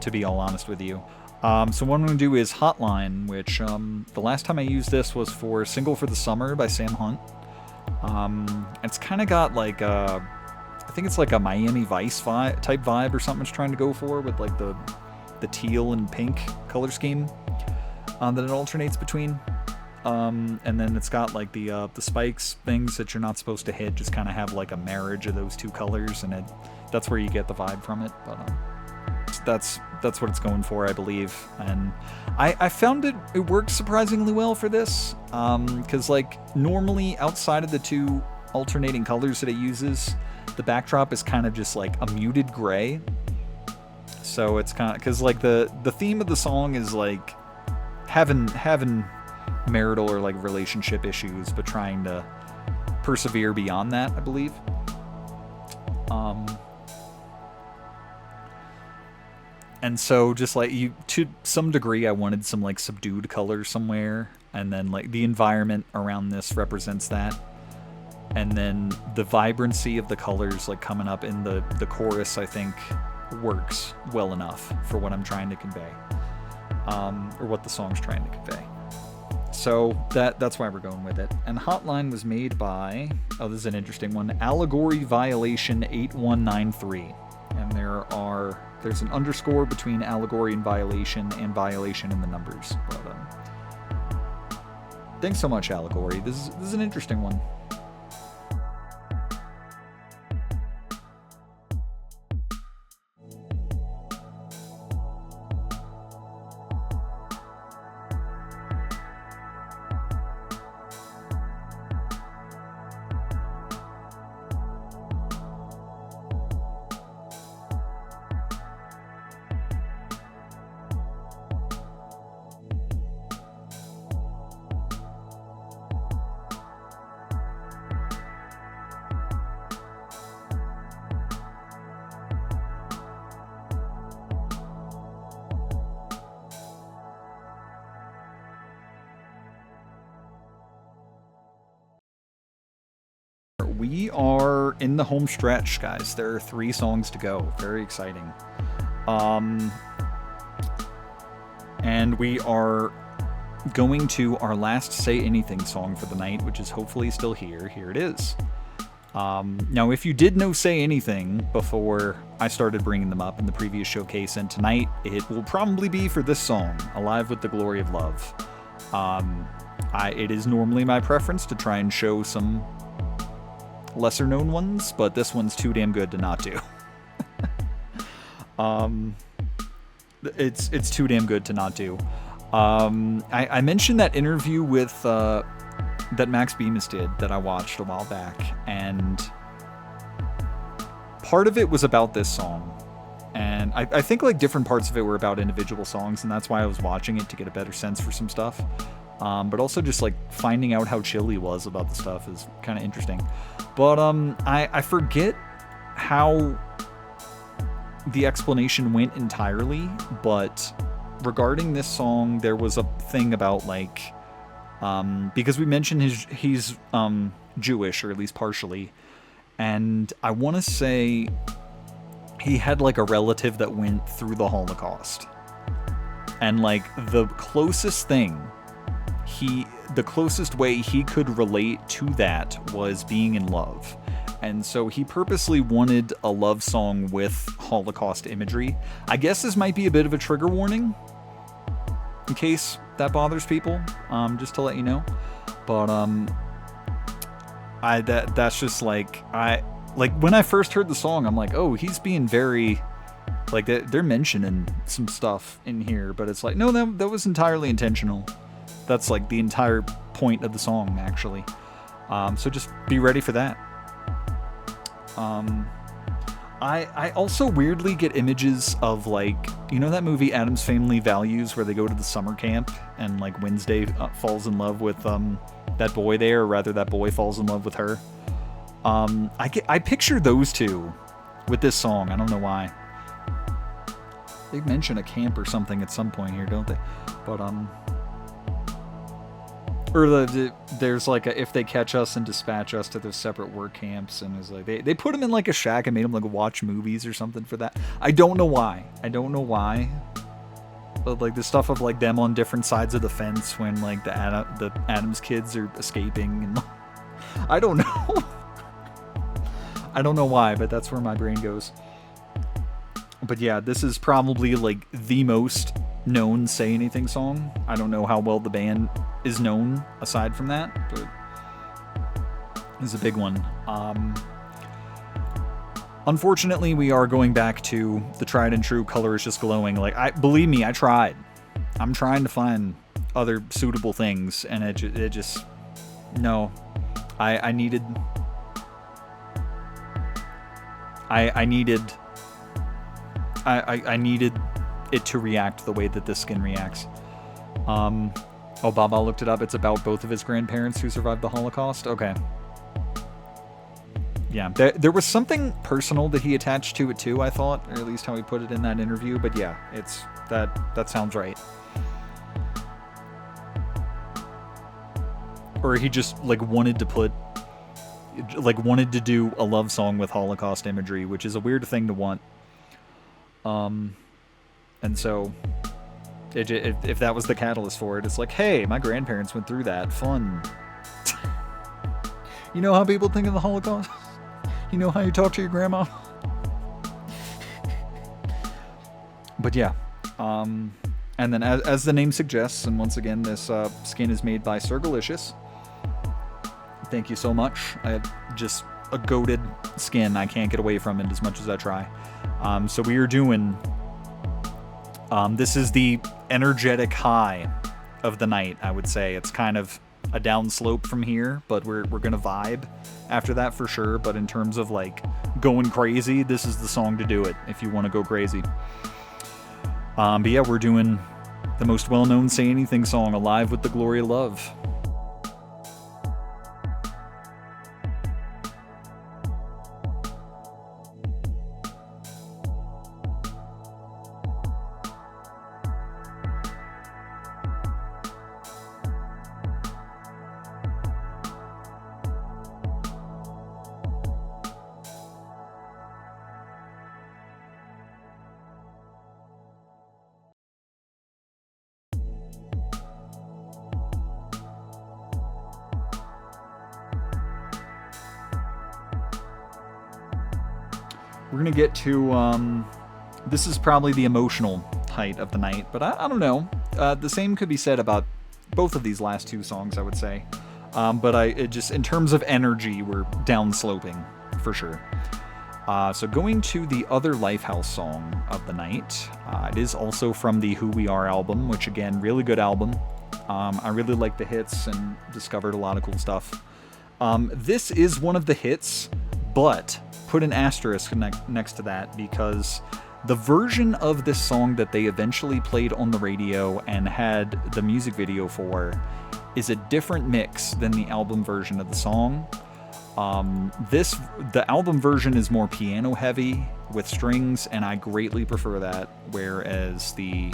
to be all honest with you. So what I'm going to do is Hotline, which the last time I used this was for Single for the Summer by Sam Hunt. It's kind of got like I think it's like a Miami Vice type vibe or something it's trying to go for, with like the teal and pink color scheme that it alternates between. And then it's got like the spikes things that you're not supposed to hit, just kind of have like a marriage of those two colors, and that's where you get the vibe from it. But that's what it's going for, I believe. And I found it worked surprisingly well for this, because like normally outside of the two alternating colors that it uses, the backdrop is kind of just like a muted gray. So it's kind of, because like the theme of the song is like having marital or like relationship issues, but trying to persevere beyond that, I believe. And so just like to some degree, I wanted some like subdued color somewhere, and then like the environment around this represents that. And then the vibrancy of the colors like coming up in the chorus, I think, works well enough for what I'm trying to convey, or what the song's trying to convey. So that's why we're going with it. And Hotline was made by, oh, this is an interesting one, Allegory Violation 8193. And there's an underscore between Allegory and Violation in the numbers. But thanks so much, Allegory. This is an interesting one. We are in the home stretch, guys. There are 3 songs to go. Very exciting. And we are going to our last Say Anything song for the night, which is hopefully still here. Here it is. Now, if you did know Say Anything before I started bringing them up in the previous showcase, and tonight, it will probably be for this song, Alive with the Glory of Love. It is normally my preference to try and show some lesser known ones, but this one's too damn good to not do. It's too damn good to not do. I mentioned that interview with that Max Bemis did that I watched a while back, and part of it was about this song, and I think like different parts of it were about individual songs, and that's why I was watching it, to get a better sense for some stuff. But also just like finding out how chill he was about the stuff is kind of interesting. But I forget how the explanation went entirely, but regarding this song, there was a thing about like, because we mentioned he's Jewish, or at least partially, and I want to say he had like a relative that went through the Holocaust, and like the closest way he could relate to that was being in love. And so he purposely wanted a love song with Holocaust imagery. I guess this might be a bit of a trigger warning, in case that bothers people, just to let you know. But that's just like, when I first heard the song, I'm like, oh, he's being very, like, they're mentioning some stuff in here, but it's like, no, that was entirely intentional. That's like the entire point of the song, actually. So just be ready for that. I also weirdly get images of, like, you know that movie Addams Family Values, where they go to the summer camp and like Wednesday falls in love with that boy there, or rather that boy falls in love with her. I picture those two with this song. I don't know why. They mention a camp or something at some point here, don't they? But or there's like a, if they catch us and dispatch us to those separate work camps, and it's like they put them in like a shack and made them like watch movies or something for that. I don't know why. But like the stuff of like them on different sides of the fence when like the Addams kids are escaping, and I don't know. I don't know why, but that's where my brain goes. But yeah, this is probably like the most known Say Anything song. I don't know how well the band is known aside from that, but it's a big one. Unfortunately, we are going back to the tried and true color is just glowing. Like, believe me, I tried. I'm trying to find other suitable things, and it just no. I needed it to react the way that this skin reacts. Oh, Baba looked it up. It's about both of his grandparents who survived the Holocaust. Okay. yeah, there was something personal that he attached to it too, I thought, or at least how he put it in that interview. But yeah, it's that sounds right. Or he just like wanted to do a love song with Holocaust imagery, which is a weird thing to want. And so if that was the catalyst for it, it's like, hey, my grandparents went through that. Fun. You know how people think of the Holocaust? You know how you talk to your grandma? But yeah. And then as the name suggests, and once again, this skin is made by Sirgalicious. Thank you so much. I have just a goated skin. I can't get away from it as much as I try. So we are doing... this is the energetic high of the night, I would say. It's kind of a down slope from here, but we're gonna vibe after that for sure. But in terms of like going crazy, this is the song to do it if you want to go crazy. But yeah, we're doing the most well-known Say Anything song, Alive with the Glory of Love. We're going to get to, this is probably the emotional height of the night, but I don't know. The same could be said about both of these last two songs, I would say. But it just, in terms of energy, we're downsloping, for sure. So going to the other Lifehouse song of the night. It is also from the Who We Are album, which again, really good album. I really liked the hits and discovered a lot of cool stuff. This is one of the hits, but put an asterisk next to that because the version of this song that they eventually played on the radio and had the music video for is a different mix than the album version of the song. The album version is more piano heavy with strings, and I greatly prefer that, whereas the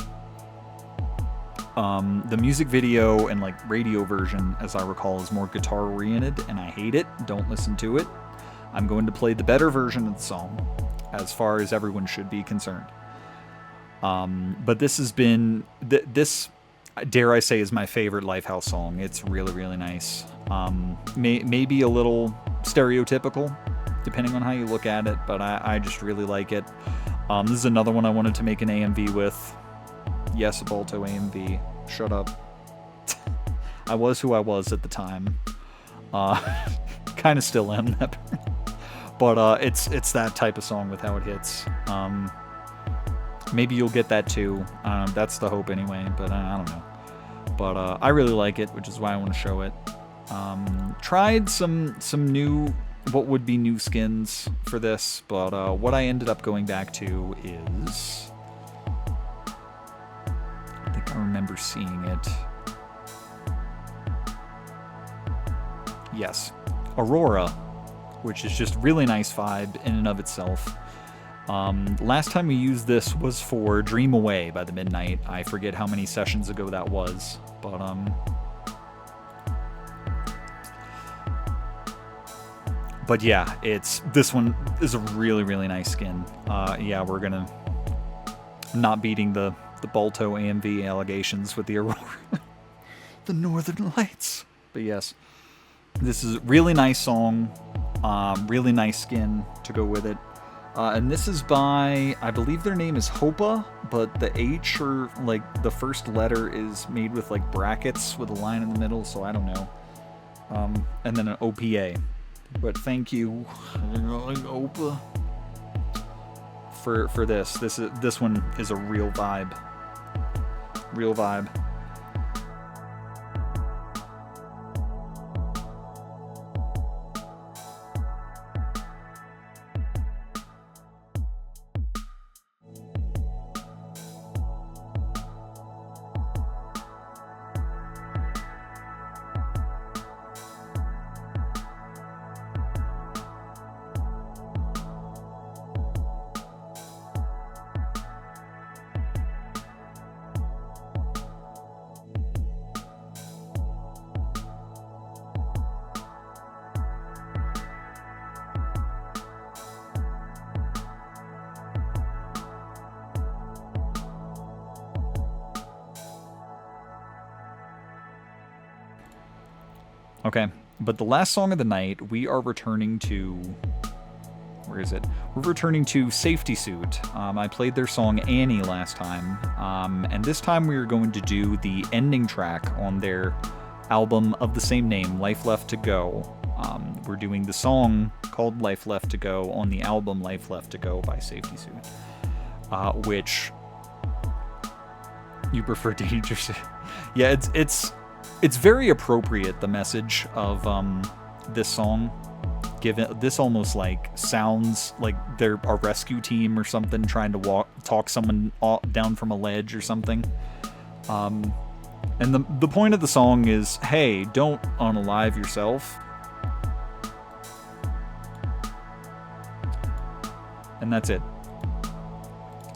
music video and like radio version, as I recall, is more guitar oriented, and I hate it. Don't listen to it. I'm going to play the better version of the song, as far as everyone should be concerned. But this has been... This, dare I say, is my favorite Lifehouse song. It's really, really nice. Maybe a little stereotypical, depending on how you look at it, but I just really like it. This is another one I wanted to make an AMV with. Yes, a Balto AMV. Shut up. I was who I was at the time. Kind of still am that. But it's that type of song with how it hits. Maybe you'll get that too. That's the hope anyway, but I don't know. But I really like it, which is why I want to show it. Tried some new, what would be new skins for this, but what I ended up going back to is... I think I remember seeing it. Yes. Aurora, which is just really nice vibe in and of itself. Last time we used this was for Dream Away by the Midnight. I forget how many sessions ago that was, but yeah, this one is a really, really nice skin. Yeah, we're gonna not beating the Balto AMV allegations with the Aurora. The Northern Lights. But yes, this is a really nice song, really nice skin to go with it. And this is by, I believe their name is Hopa, but the H, or like the first letter, is made with like brackets with a line in the middle, so I don't know. And then an OPA. But thank you, Opa, for this. This one is a real vibe. Real vibe. Okay, but the last song of the night, we are returning to. Where is it? We're returning to Safety Suit. I played their song Annie last time, and this time we are going to do the ending track on their album of the same name, Life Left to Go. We're doing the song called Life Left to Go on the album Life Left to Go by Safety Suit, which you prefer to eat your. Yeah, it's very appropriate, the message of this song. Given this almost like sounds like they're a rescue team or something trying to talk someone down from a ledge or something. And the point of the song is, hey, don't unalive yourself. And that's it.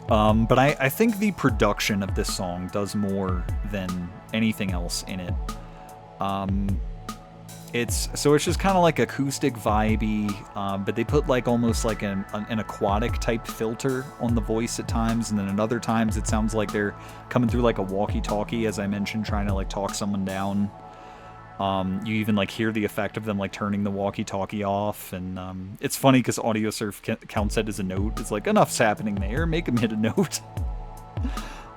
But I think the production of this song does more than anything else in it. It's just kind of like acoustic vibey, but they put like almost like an aquatic type filter on the voice at times, and then at other times it sounds like they're coming through like a walkie-talkie, as I mentioned, trying to like talk someone down. You even like hear the effect of them like turning the walkie-talkie off, and it's funny because Audiosurf counts it as a note. It's like, enough's happening there, make him hit a note.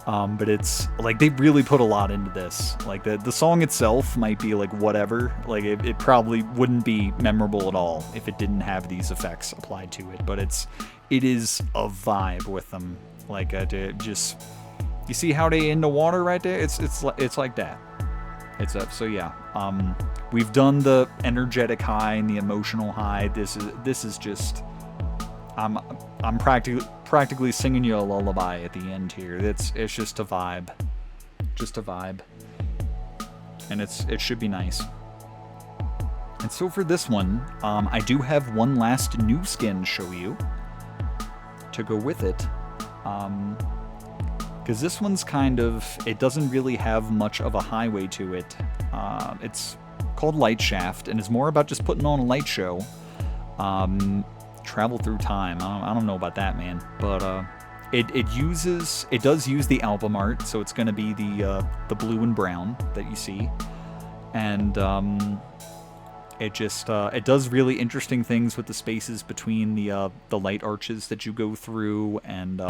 But it's like they really put a lot into this. Like the song itself might be like whatever, like it probably wouldn't be memorable at all if it didn't have these effects applied to it, but it is a vibe with them. Like just, you see how they in the water right there? It's like that. So yeah, we've done the energetic high and the emotional high. This is just, I'm practically singing you a lullaby at the end here. It's just a vibe, and it should be nice. And so for this one, I do have one last new skin to show you to go with it, because this one's kind of, it doesn't really have much of a highway to it. It's called Light Shaft, and is more about just putting on a light show. Travel through time. I don't know about that, man, but it does use the album art, so it's going to be the blue and brown that you see, and it does really interesting things with the spaces between the light arches that you go through, and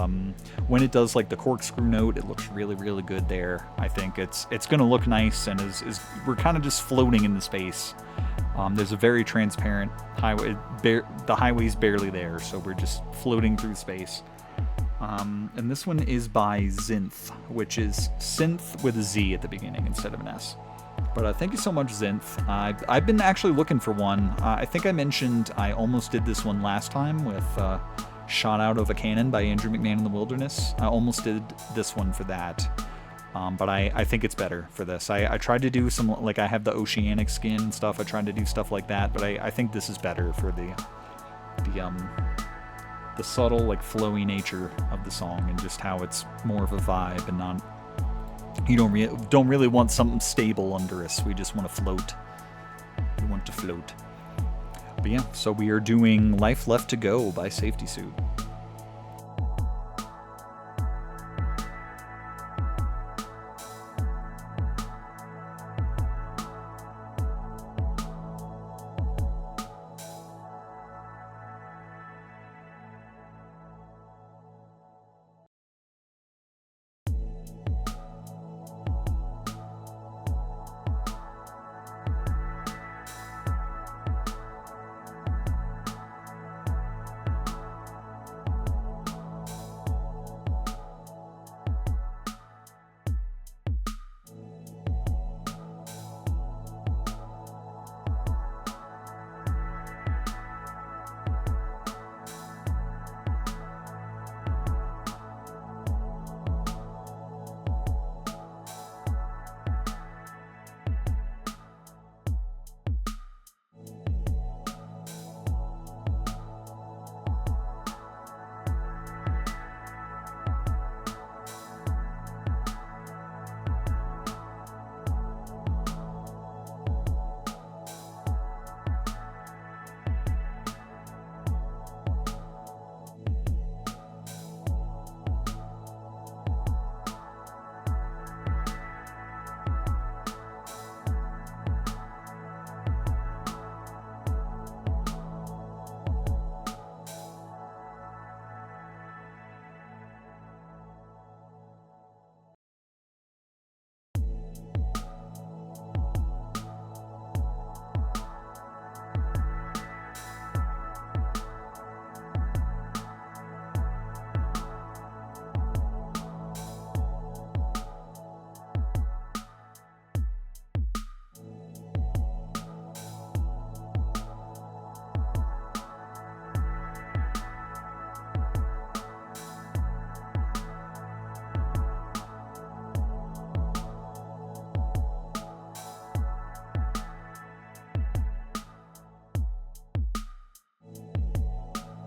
when it does like the corkscrew note, it looks really, really good there. I think it's going to look nice, and is we're kind of just floating in the space. There's a very transparent highway. The highway's barely there, so we're just floating through space. And this one is by Zinth, which is synth with a Z at the beginning instead of an S. But thank you so much, Zinth. I've been actually looking for one. I think I mentioned I almost did this one last time with Shot Out of a Cannon by Andrew McMahon in the Wilderness. I almost did this one for that. But I think it's better for this. I tried to do some, like I have the oceanic skin and stuff. I tried to do stuff like that, but I think this is better for the subtle, like flowy nature of the song, and just how it's more of a vibe, and not, you don't really want something stable under us. We just want to float. We want to float. But yeah, so we are doing Life Left to Go by Safety Suit.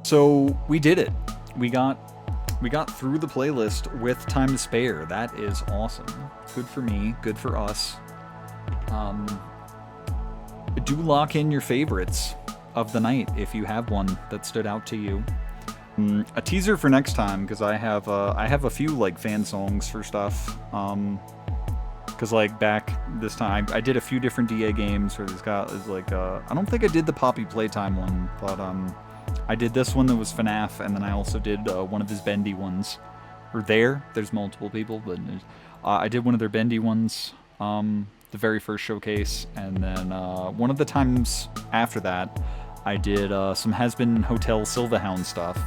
So we did it. We got through the playlist with time to spare. That is awesome. Good for me. Good for us. Do lock in your favorites of the night if you have one that stood out to you. A teaser for next time, because I have a few like fan songs for stuff. Because like back this time I did a few different DA games where there's like I don't think I did the Poppy Playtime one, but I did this one that was FNAF, and then I also did one of his bendy ones. Or there's multiple people, but I did one of their bendy ones, the very first showcase, and then one of the times after that, I did some Has-Been Hotel Silverhound stuff.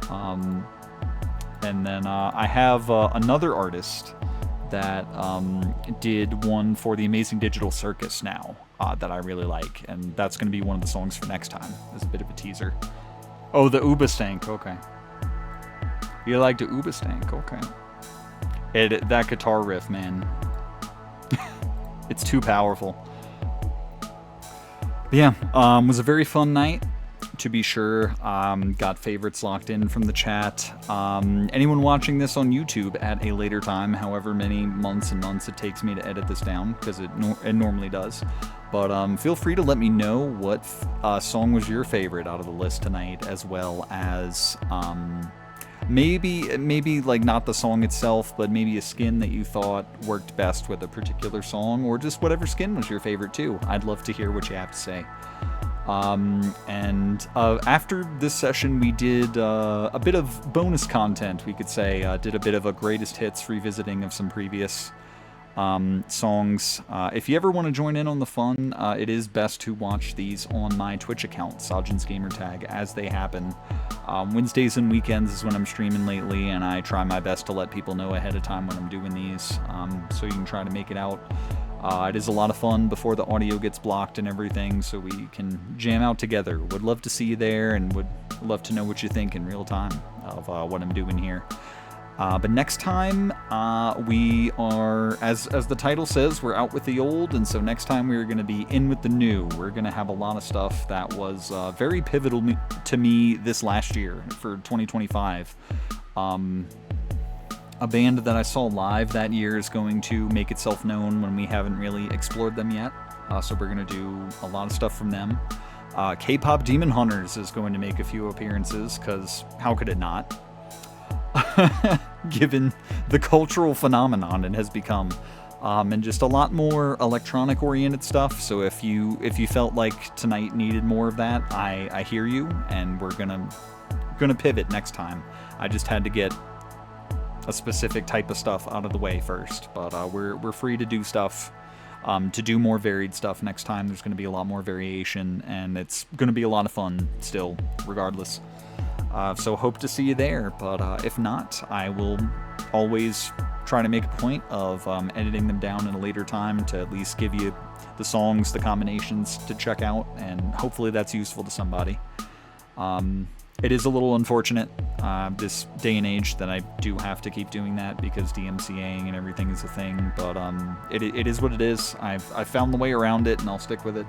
And then I have another artist that did one for the Amazing Digital Circus now that I really like, and that's going to be one of the songs for next time, as a bit of a teaser. Oh, the Ubastank, okay. You like the Ubastank, okay. That guitar riff, man. It's too powerful. But yeah, was a very fun night, to be sure. Got favorites locked in from the chat. Anyone watching this on YouTube at a later time, however many months and months it takes me to edit this down, because it normally does. But feel free to let me know what song was your favorite out of the list tonight, as well as maybe like not the song itself, but maybe a skin that you thought worked best with a particular song, or just whatever skin was your favorite too. I'd love to hear what you have to say. And after this session, we did a bit of bonus content, we could say. Did a bit of a greatest hits revisiting of some previous songs. If you ever want to join in on the fun, it is best to watch these on my Twitch account, Sajin's Gamertag, as they happen. Wednesdays and weekends is when I'm streaming lately, and I try my best to let people know ahead of time when I'm doing these, so you can try to make it out. It is a lot of fun before the audio gets blocked and everything, so we can jam out together. Would love to see you there, and would love to know what you think in real time of what I'm doing here. But next time, we are, as the title says, we're out with the old, and so next time we're going to be in with the new. We're going to have a lot of stuff that was very pivotal to me this last year for 2025. A band that I saw live that year is going to make itself known when we haven't really explored them yet. So we're going to do a lot of stuff from them. K-Pop Demon Hunters is going to make a few appearances, because how could it not? Given the cultural phenomenon it has become. And just a lot more electronic oriented stuff. So if you felt like tonight needed more of that, I hear you, and we're gonna pivot next time. I just had to get a specific type of stuff out of the way first, but we're free to do stuff, to do more varied stuff next time. There's going to be a lot more variation, and it's going to be a lot of fun still, regardless. So hope to see you there, but if not, I will always try to make a point of editing them down in a later time to at least give you the songs, the combinations to check out, and hopefully that's useful to somebody. It is a little unfortunate this day and age that I do have to keep doing that, because DMCAing and everything is a thing, but it is what it is. I've found the way around it, and I'll stick with it.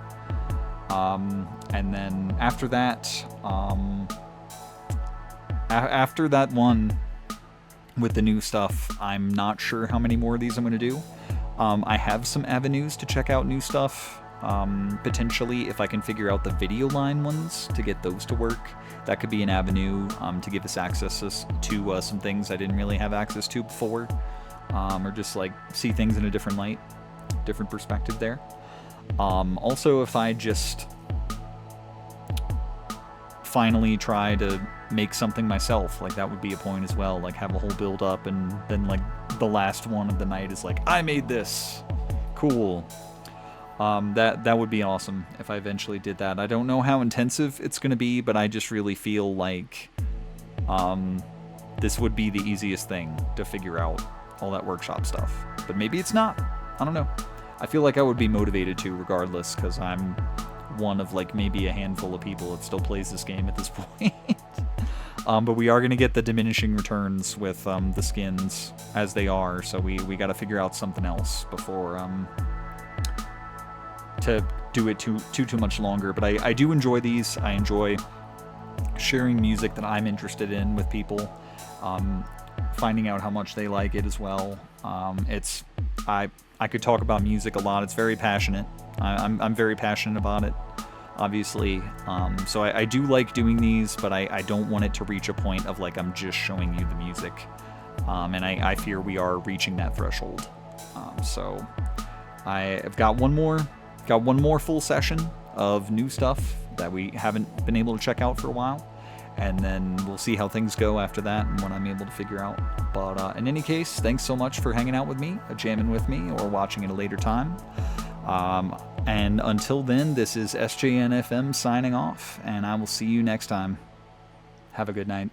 And then after that, after that one with the new stuff, I'm not sure how many more of these I'm going to do. I have some avenues to check out new stuff. Potentially, if I can figure out the video line ones to get those to work, that could be an avenue to give us access to some things I didn't really have access to before, or just like see things in a different light, different perspective there. Also, if I just finally try to make something myself, like that would be a point as well, like have a whole build up, and then like the last one of the night is like, I made this, cool. That would be awesome if I eventually did that. I don't know how intensive it's going to be, but I just really feel like this would be the easiest thing to figure out, all that workshop stuff. But maybe it's not. I don't know. I feel like I would be motivated to regardless, because I'm one of like maybe a handful of people that still plays this game at this point. But we are going to get the diminishing returns with the skins as they are, so we got to figure out something else before to do it too much longer. But I do enjoy these. I enjoy sharing music that I'm interested in with people, finding out how much they like it as well. I could talk about music a lot. It's very passionate. I'm very passionate about it, obviously. So I do like doing these, but I don't want it to reach a point of like I'm just showing you the music. And I fear we are reaching that threshold. So I've got one more full session of new stuff that we haven't been able to check out for a while. And then we'll see how things go after that and what I'm able to figure out. But in any case, thanks so much for hanging out with me, jamming with me, or watching at a later time. And until then, this is SJNFM signing off, and I will see you next time. Have a good night.